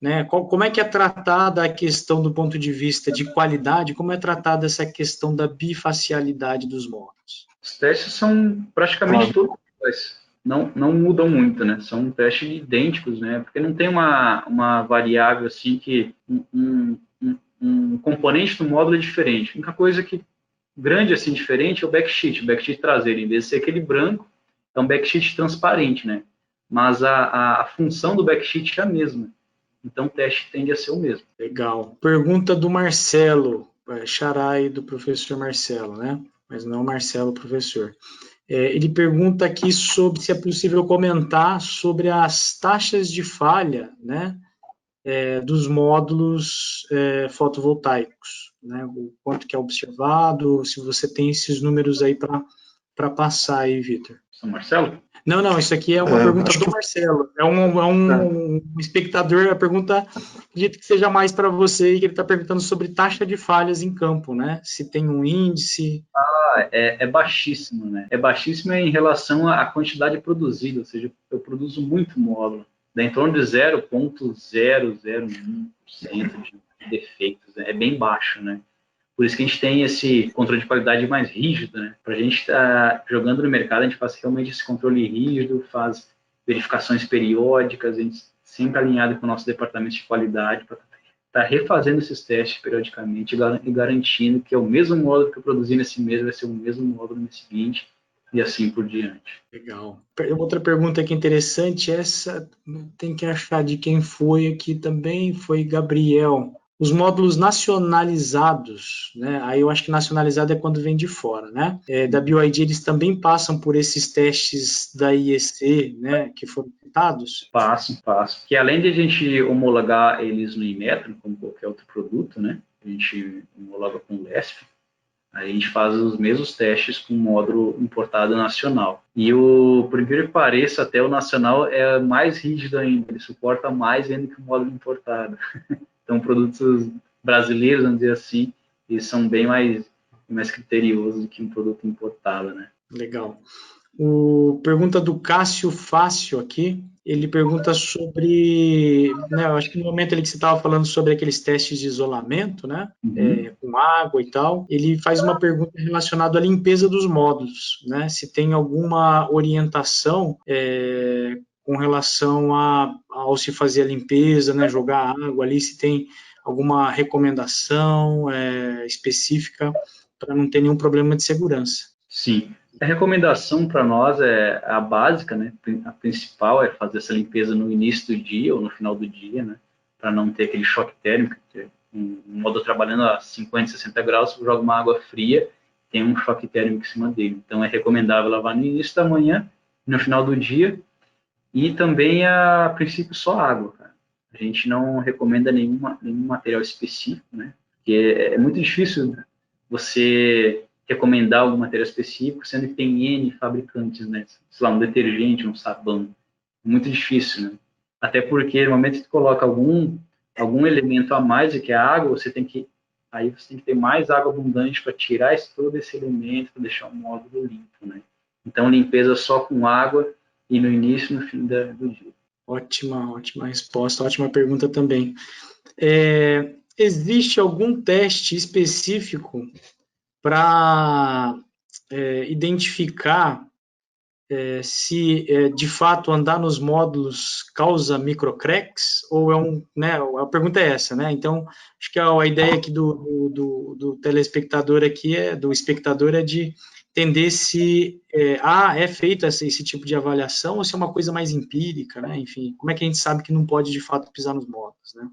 Né? Como é que é tratada a questão do ponto de vista de qualidade? Como é tratada essa questão da bifacialidade dos módulos? Os testes são praticamente todos iguais. Não mudam muito, né? São testes idênticos, né? Porque não tem uma variável assim que um componente do módulo é diferente. A única coisa que grande assim diferente é o backsheet traseiro. Em vez de ser aquele branco, é um backsheet transparente, né? Mas a função do backsheet é a mesma. Então o teste tende a ser o mesmo. Legal. Pergunta do Marcelo, xará aí do professor Marcelo, né? Mas não o Marcelo, professor. Ele pergunta aqui sobre se é possível comentar sobre as taxas de falha, né, dos módulos fotovoltaicos, né, o quanto que é observado, se você tem esses números aí para passar aí, Vitor. São Marcelo? Não, isso aqui é uma pergunta do Marcelo. É um espectador, a pergunta, acredito que seja mais para você, que ele está perguntando sobre taxa de falhas em campo, né? Se tem um índice. É baixíssimo, né? É baixíssimo em relação à quantidade produzida, ou seja, eu produzo muito módulo, dá em torno de 0,001% de defeitos, né? É bem baixo, né? Por isso que a gente tem esse controle de qualidade mais rígido, né? Para a gente estar jogando no mercado, a gente faz realmente esse controle rígido, faz verificações periódicas, a gente sempre alinhado com o nosso departamento de qualidade para estar refazendo esses testes periodicamente e garantindo que é o mesmo módulo que eu produzi nesse mês vai ser o mesmo módulo no seguinte e assim por diante. Legal. Outra pergunta que é interessante, essa tem que achar de quem foi aqui também, foi Gabriel. Os módulos nacionalizados, né? Aí eu acho que nacionalizado é quando vem de fora, né? Da BYD, eles também passam por esses testes da IEC, né? Que foram citados? Passo. Que além de a gente homologar eles no Inmetro, como qualquer outro produto, né? A gente homologa com o LESP, aí a gente faz os mesmos testes com o módulo importado nacional. E por incrível que pareça, até o nacional é mais rígido ainda, ele suporta mais ainda que o módulo importado. Então, produtos brasileiros, vamos dizer assim, eles são bem mais criteriosos do que um produto importado, né? Legal. Pergunta do Cássio Fácil aqui. Ele pergunta sobre, né, eu acho que no momento ali que você estava falando sobre aqueles testes de isolamento, né, com água e tal, ele faz uma pergunta relacionada à limpeza dos módulos, né, se tem alguma orientação com relação ao se fazer a limpeza, né, jogar água ali, se tem alguma recomendação específica para não ter nenhum problema de segurança. Sim. A recomendação para nós é a básica, né? A principal é fazer essa limpeza no início do dia ou no final do dia, né? Para não ter aquele choque térmico. Um módulo trabalhando a 50, 60 graus, você joga uma água fria, tem um choque térmico em cima dele. Então, é recomendável lavar no início da manhã, no final do dia, e também, a princípio, só água, cara. A gente não recomenda nenhum material específico, né? Porque é muito difícil você recomendar algum material específico, sendo que tem N fabricantes, né? Sei lá, um detergente, um sabão. Muito difícil, né? Até porque no momento que você coloca algum elemento a mais do que a água, você tem que ter mais água abundante para tirar todo esse elemento, para deixar o módulo limpo, né? Então, limpeza só com água e no início e no fim do dia. Ótima resposta, ótima pergunta também. Existe algum teste específico para identificar se de fato andar nos módulos causa microcracks, ou a pergunta é essa, né? Então, acho que a ideia aqui do telespectador aqui, do espectador, é de entender se é feito esse tipo de avaliação ou se é uma coisa mais empírica, né? Enfim, como é que a gente sabe que não pode de fato pisar nos módulos, né?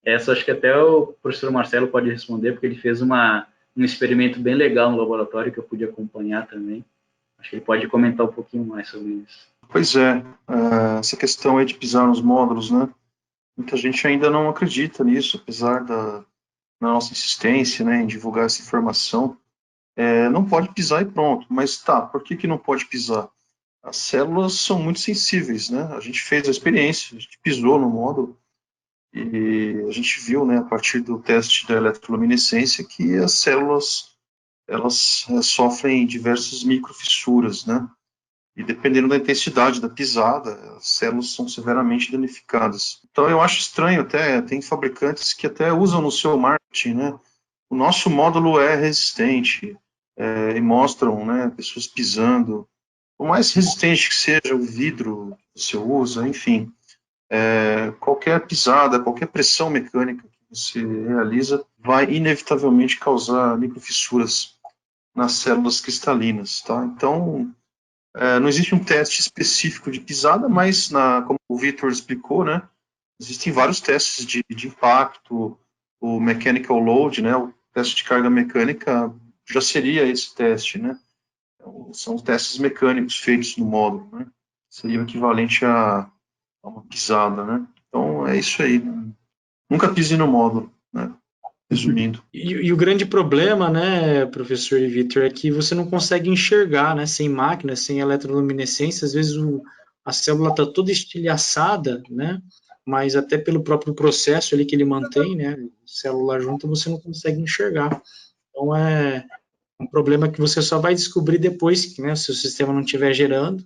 Essa acho que até o professor Marcelo pode responder, porque ele fez um experimento bem legal no laboratório que eu pude acompanhar também. Acho que ele pode comentar um pouquinho mais sobre isso. Pois é, essa questão aí de pisar nos módulos, né? Muita gente ainda não acredita nisso, apesar da nossa insistência, né, em divulgar essa informação. Não pode pisar e pronto, mas tá, por que não pode pisar? As células são muito sensíveis, né? A gente fez a experiência, a gente pisou no módulo e a gente viu, né, a partir do teste da eletroluminescência, que as células elas sofrem diversas microfissuras, né? E dependendo da intensidade da pisada, as células são severamente danificadas. Então eu acho estranho até, tem fabricantes que até usam no seu marketing, né? O nosso módulo é resistente, e mostram, né, pessoas pisando. Por mais resistente que seja o vidro que você usa, enfim, qualquer pisada, qualquer pressão mecânica que você realiza vai inevitavelmente causar microfissuras nas células cristalinas, tá? Então, não existe um teste específico de pisada, mas, como o Vitor explicou, né, existem vários testes de impacto, o mechanical load, né, o teste de carga mecânica já seria esse teste, né? São testes mecânicos feitos no módulo, né? Seria o equivalente a uma pisada, né? Então, é isso aí. Nunca pise no módulo, né? Resumindo. E o grande problema, né, professor e Vitor, é que você não consegue enxergar, né, sem máquina, sem eletroluminescência, às vezes a célula está toda estilhaçada, né, mas até pelo próprio processo ali que ele mantém, né, célula junta, você não consegue enxergar. Então, é um problema que você só vai descobrir depois que, né, se o sistema não estiver gerando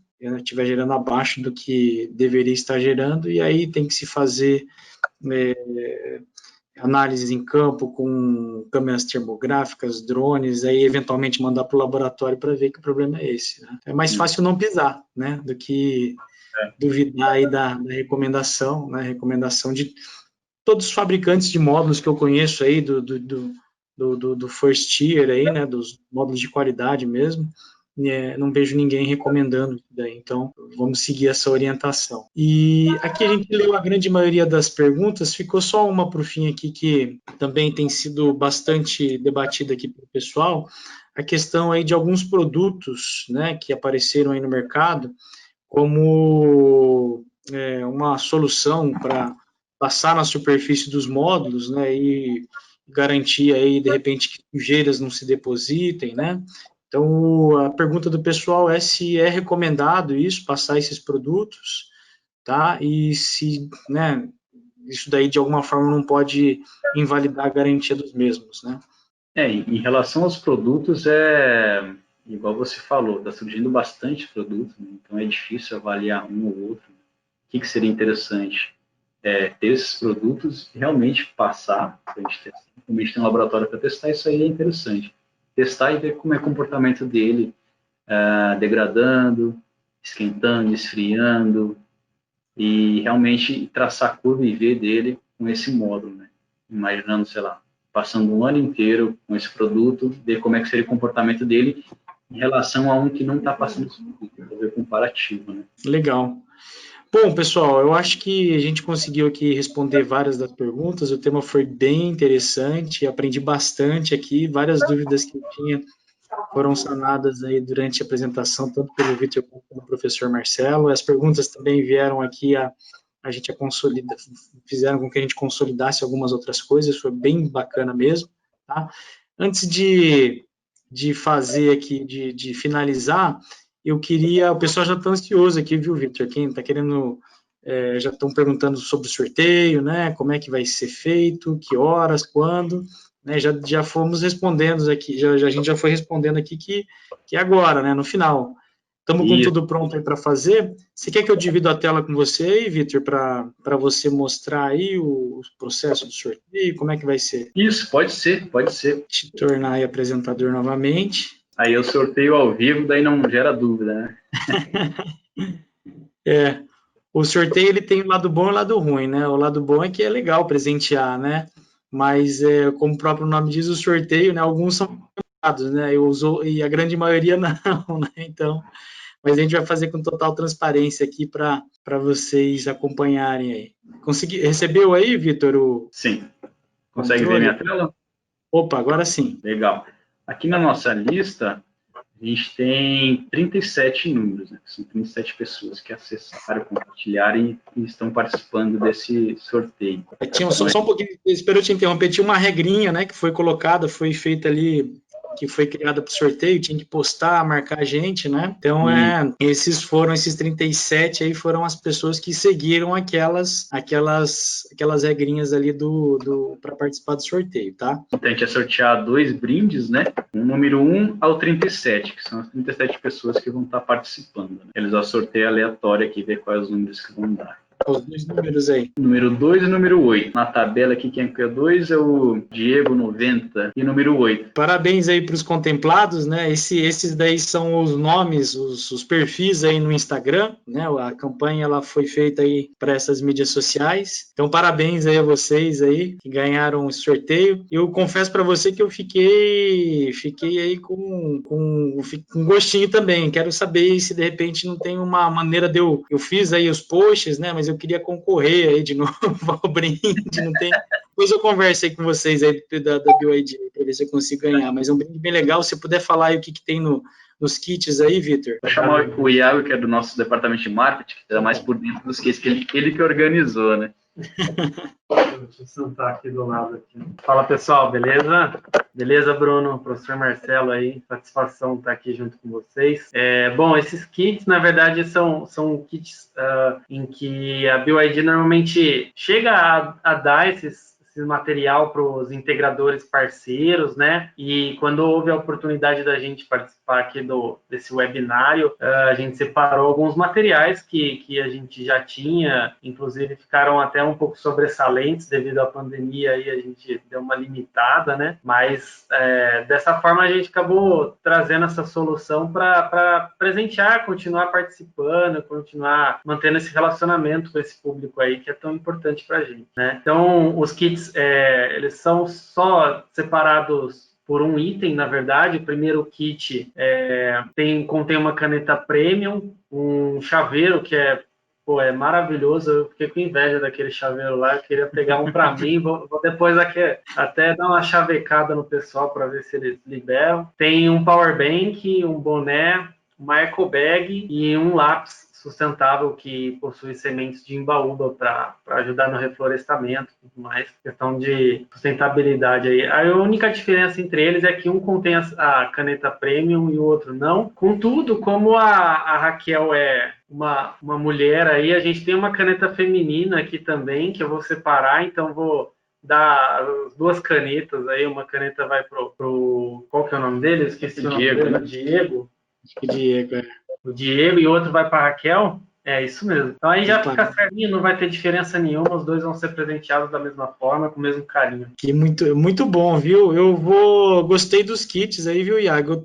abaixo do que deveria estar gerando, e aí tem que se fazer análises em campo com câmeras termográficas, drones, aí eventualmente mandar para o laboratório para ver que o problema é esse. Né? É mais fácil não pisar, né, do que duvidar aí da recomendação, né, recomendação de todos os fabricantes de módulos que eu conheço aí, do first tier aí, né, dos módulos de qualidade mesmo, não vejo ninguém recomendando isso daí, então vamos seguir essa orientação. E aqui a gente leu a grande maioria das perguntas, ficou só uma para o fim aqui que também tem sido bastante debatida aqui pelo pessoal, a questão aí de alguns produtos, né, que apareceram aí no mercado, como uma solução para passar na superfície dos módulos, né, e garantir aí, de repente, que sujeiras não se depositem, né? Então, a pergunta do pessoal é se é recomendado isso, passar esses produtos, tá? E se, né, isso daí, de alguma forma, não pode invalidar a garantia dos mesmos, né? Em relação aos produtos, igual você falou, está surgindo bastante produto, né? Então é difícil avaliar um ou outro. O que seria interessante? Ter esses produtos e realmente passar para a gente testar. Como a gente tem um laboratório para testar, isso aí é interessante. Testar e ver como é o comportamento dele, degradando, esquentando, esfriando, e realmente traçar a curva IV dele com esse módulo, né? Imaginando, sei lá, passando um ano inteiro com esse produto, ver como é que seria o comportamento dele em relação a um que não está passando esse produto, para ver comparativo, né? Legal. Bom, pessoal, eu acho que a gente conseguiu aqui responder várias das perguntas, o tema foi bem interessante, aprendi bastante aqui, várias dúvidas que eu tinha foram sanadas aí durante a apresentação, tanto pelo Vitor quanto pelo professor Marcelo. As perguntas também vieram aqui a gente a consolidar, fizeram com que a gente consolidasse algumas outras coisas, foi bem bacana mesmo, tá? Antes de fazer aqui, de finalizar, eu queria, o pessoal já está ansioso aqui, viu, Vitor? Quem está querendo, já estão perguntando sobre o sorteio, né? Como é que vai ser feito, que horas, quando, né? Já fomos respondendo aqui, a gente já foi respondendo aqui que agora, né? No final. Estamos com tudo pronto aí para fazer. Você quer que eu divida a tela com você aí, Vitor, para você mostrar aí o processo do sorteio, como é que vai ser? Isso, pode ser, pode ser. Te tornar aí apresentador novamente. Aí eu sorteio ao vivo, daí não gera dúvida, né? O sorteio ele tem o lado bom e o lado ruim, né? O lado bom é que é legal presentear, né? Mas, como o próprio nome diz, o sorteio, né? Alguns são comprados, né? E a grande maioria não, né? Então, mas a gente vai fazer com total transparência aqui para vocês acompanharem aí. Recebeu aí, Vitor? Sim. Consegue ver minha tela? Opa, agora sim. Legal. Aqui na nossa lista, a gente tem 37 números, né? São 37 pessoas que acessaram, compartilharam e estão participando desse sorteio. Tinha só um pouquinho, espero te interromper, tinha uma regrinha, né, que foi colocada, foi feita ali, que foi criada para o sorteio, tinha que postar, marcar a gente, né? Então, esses 37 aí foram as pessoas que seguiram aquelas regrinhas ali para participar do sorteio, tá? Então, a gente vai sortear 2 brindes, né? O número 1 ao 37, que são as 37 pessoas que vão estar participando, né? Eles vão sorteio aleatório aqui, ver quais os números que vão dar. Os 2 números aí. Número 2 e número 8. Na tabela aqui, quem é 2 é o Diego, 90, e número 8. Parabéns aí para os contemplados, né? Esses daí são os nomes, os perfis aí no Instagram, né? A campanha ela foi feita aí para essas mídias sociais. Então, parabéns aí a vocês aí que ganharam o sorteio. Eu confesso para você que eu fiquei aí com gostinho também. Quero saber se de repente não tem uma maneira de eu fiz aí os posts, né? Mas eu queria concorrer aí de novo ao brinde, não tem. Depois eu converso aí com vocês aí da BYD para ver se eu consigo ganhar. Mas é um brinde bem legal. Se puder falar aí o que tem nos kits aí, Vitor. Vou chamar o Iago, que é do nosso departamento de marketing, que está mais por dentro dos kits, que ele que organizou, né? Deixa eu sentar aqui do lado. Aqui. Fala, pessoal, beleza? Beleza, Bruno? Professor Marcelo aí, satisfação estar aqui junto com vocês. Bom, esses kits, na verdade, são kits em que a BYD normalmente chega a dar esse material para os integradores parceiros, né? E quando houve a oportunidade da gente participar aqui desse webinário, a gente separou alguns materiais que a gente já tinha, inclusive ficaram até um pouco sobressalentes devido à pandemia, aí a gente deu uma limitada, né? Mas dessa forma a gente acabou trazendo essa solução para presentear, continuar participando, continuar mantendo esse relacionamento com esse público aí que é tão importante para a gente, né? Então, os kits eles são só separados por um item, na verdade. O primeiro kit contém uma caneta premium, um chaveiro que é maravilhoso. Eu fiquei com inveja daquele chaveiro lá, eu queria pegar um para mim, vou depois aqui até dar uma chavecada no pessoal para ver se eles liberam. Tem um power bank, um boné, uma eco bag e um lápis sustentável que possui sementes de imbaúba para ajudar no reflorestamento e tudo mais. Questão de sustentabilidade aí. A única diferença entre eles é que um contém a caneta premium e o outro não. Contudo, como a Raquel é uma mulher aí, a gente tem uma caneta feminina aqui também, que eu vou separar, então vou dá as 2 canetas aí, uma caneta vai pro qual que é o nome dele? Eu esqueci o nome dele, né? Diego. Acho que Diego, O Diego e o outro vai para Raquel. É isso mesmo. Então aí já Opa. fica certinho, não vai ter diferença nenhuma, os dois vão ser presenteados da mesma forma, com o mesmo carinho. Que muito bom, viu? Gostei dos kits aí, viu, Iago?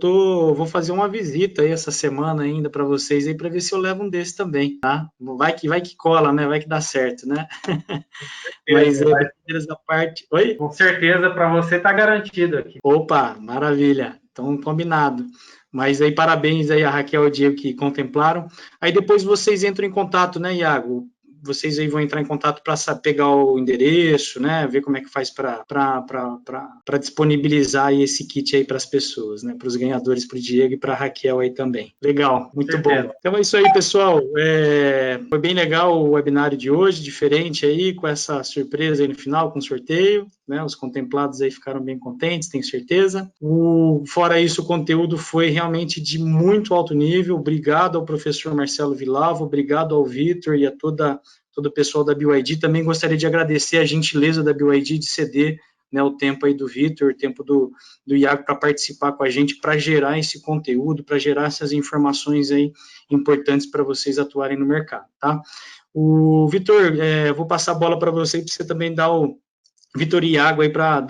Vou fazer uma visita aí essa semana ainda para vocês aí para ver se eu levo um desse também, tá? Vai que cola, né? Vai que dá certo, né? Mas brincadeiras à parte. Oi? Com certeza, para você tá garantido aqui. Opa, maravilha. Então, combinado. Mas aí, parabéns aí a Raquel e o Diego que contemplaram. Aí depois vocês entram em contato, né, Iago? Vocês aí vão entrar em contato para pegar o endereço, né? Ver como é que faz para disponibilizar aí esse kit aí para as pessoas, né? Para os ganhadores, para o Diego e para a Raquel aí também. Legal, muito bom. Então é isso aí, pessoal. Foi bem legal o webinário de hoje, diferente aí, com essa surpresa aí no final, com o sorteio, né? Os contemplados aí ficaram bem contentes, tenho certeza. Fora isso, o conteúdo foi realmente de muito alto nível. Obrigado ao professor Marcelo Vilavo, obrigado ao Vitor e a todo o pessoal da BYD. Também gostaria de agradecer a gentileza da BYD de ceder, né, o tempo aí do Vitor, o tempo do Iago para participar com a gente, para gerar esse conteúdo, para gerar essas informações aí importantes para vocês atuarem no mercado, tá? Vitor, vou passar a bola para você também dar Vitor e Iago aí para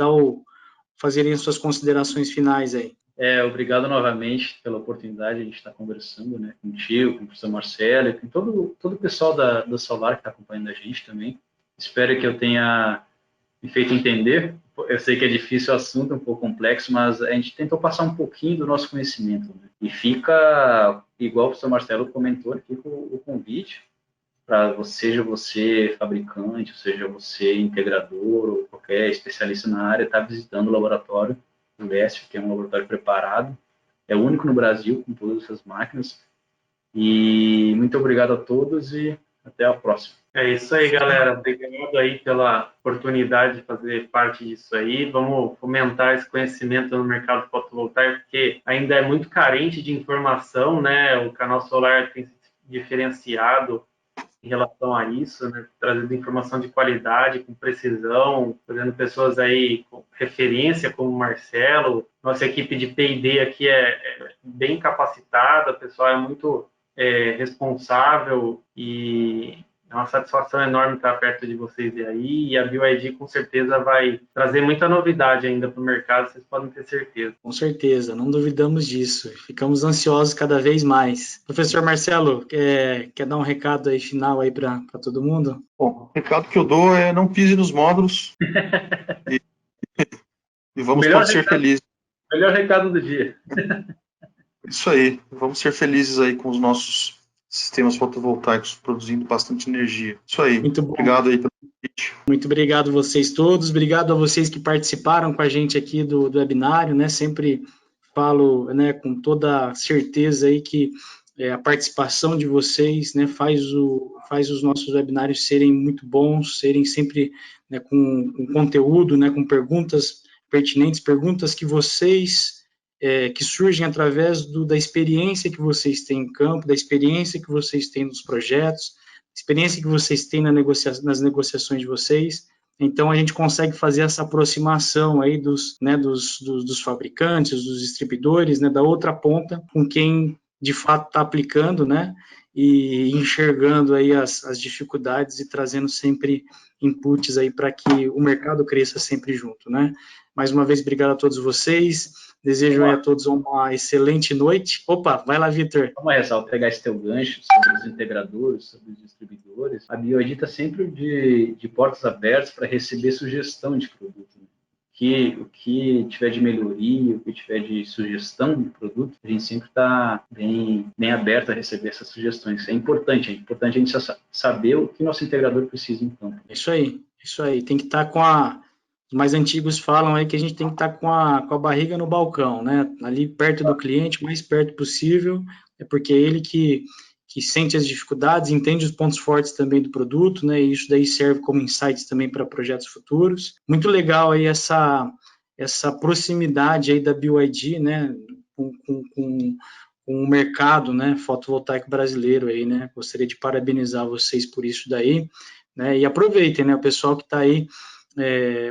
fazerem as suas considerações finais aí. Obrigado novamente pela oportunidade de a gente estar conversando, né, contigo, com o professor Marcelo, e com todo o pessoal da Solar que está acompanhando a gente também. Espero que eu tenha me feito entender. Eu sei que é difícil o assunto, é um pouco complexo, mas a gente tentou passar um pouquinho do nosso conhecimento, né? E fica, igual o professor Marcelo comentou aqui, com o convite para seja você fabricante, seja você integrador ou qualquer especialista na área, estar visitando o laboratório do LESF, que é um laboratório preparado, é o único no Brasil com todas essas máquinas. E muito obrigado a todos e até a próxima. É isso aí, galera. Obrigado aí pela oportunidade de fazer parte disso aí. Vamos fomentar esse conhecimento no mercado fotovoltaico, porque ainda é muito carente de informação, né? O canal Solar tem se diferenciado em relação a isso, né? Trazendo informação de qualidade, com precisão, trazendo pessoas aí com referência, como o Marcelo. Nossa equipe de P&D aqui é bem capacitada, o pessoal é muito responsável e é uma satisfação enorme estar perto de vocês aí, e a BYD com certeza vai trazer muita novidade ainda para o mercado, vocês podem ter certeza. Com certeza, não duvidamos disso. Ficamos ansiosos cada vez mais. Professor Marcelo, quer dar um recado aí final aí para todo mundo? Bom, o recado que eu dou é não pise nos módulos e vamos todos ser felizes. Melhor recado do dia. Isso aí, vamos ser felizes aí com os nossos sistemas fotovoltaicos produzindo bastante energia. Isso aí. Muito bom. Obrigado aí pelo convite. Muito obrigado a vocês todos, obrigado a vocês que participaram com a gente aqui do webinário, né? Sempre falo, né, com toda certeza aí que a participação de vocês, né, faz os nossos webinários serem muito bons, serem sempre, né, com conteúdo, né, com perguntas pertinentes, perguntas que vocês que surgem através da experiência que vocês têm em campo, da experiência que vocês têm nos projetos, experiência que vocês têm nas negociações de vocês. Então, a gente consegue fazer essa aproximação aí dos fabricantes, dos distribuidores, né, da outra ponta, com quem, de fato, está aplicando, né, e enxergando aí as dificuldades e trazendo sempre inputs aí para que o mercado cresça sempre junto, né. Mais uma vez, obrigado a todos vocês. Desejo a todos uma excelente noite. Opa, vai lá, Vitor. Vamos ressaltar, pegar esse teu gancho sobre os integradores, sobre os distribuidores. A BYD está sempre de portas abertas para receber sugestão de produto. Né? O que tiver de melhoria, o que tiver de sugestão de produto, a gente sempre está bem aberto a receber essas sugestões. É importante a gente saber o que nosso integrador precisa em campo. Isso aí. Tem que estar com os mais antigos falam aí que a gente tem que estar com a barriga no balcão, né? Ali perto do cliente, o mais perto possível, porque é ele que sente as dificuldades, entende os pontos fortes também do produto, né? E isso daí serve como insights também para projetos futuros. Muito legal aí essa proximidade aí da BYD, né? Com o mercado, né? Fotovoltaico brasileiro aí, né? Gostaria de parabenizar vocês por isso daí, né? E aproveitem, né? O pessoal que está aí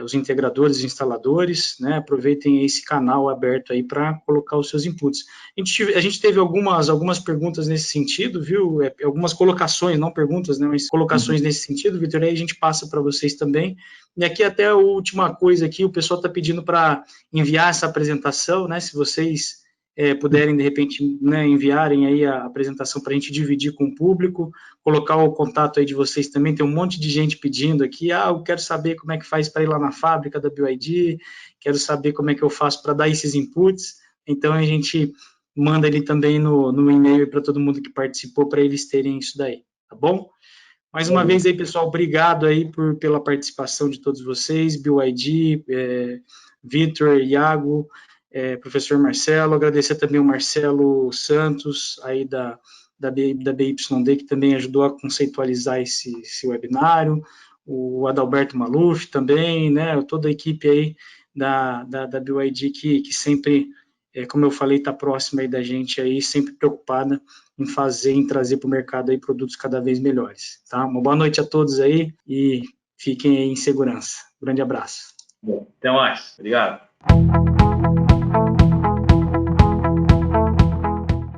os integradores e instaladores, né? Aproveitem esse canal aberto aí para colocar os seus inputs. A gente teve algumas perguntas nesse sentido, viu? Algumas colocações, não perguntas, né? Mas colocações nesse sentido, Vitor, aí a gente passa para vocês também. E aqui até a última coisa aqui, o pessoal está pedindo para enviar essa apresentação, né? Se vocês puderem, de repente, né, enviarem aí a apresentação para a gente dividir com o público, colocar o contato aí de vocês também, tem um monte de gente pedindo aqui, eu quero saber como é que faz para ir lá na fábrica da BYD, quero saber como é que eu faço para dar esses inputs, então a gente manda ele também no e-mail para todo mundo que participou, para eles terem isso daí, tá bom? Mais uma vez aí, pessoal, obrigado aí pela participação de todos vocês, BYD, Vitor, Iago, professor Marcelo, agradecer também o Marcelo Santos, aí da BYD, que também ajudou a conceitualizar esse webinário, o Adalberto Maluf também, né, toda a equipe aí da BYD que sempre, como eu falei, está próxima aí da gente aí, sempre preocupada em trazer para o mercado aí produtos cada vez melhores, tá? Uma boa noite a todos aí e fiquem aí em segurança. Grande abraço. Bom, até mais. Obrigado.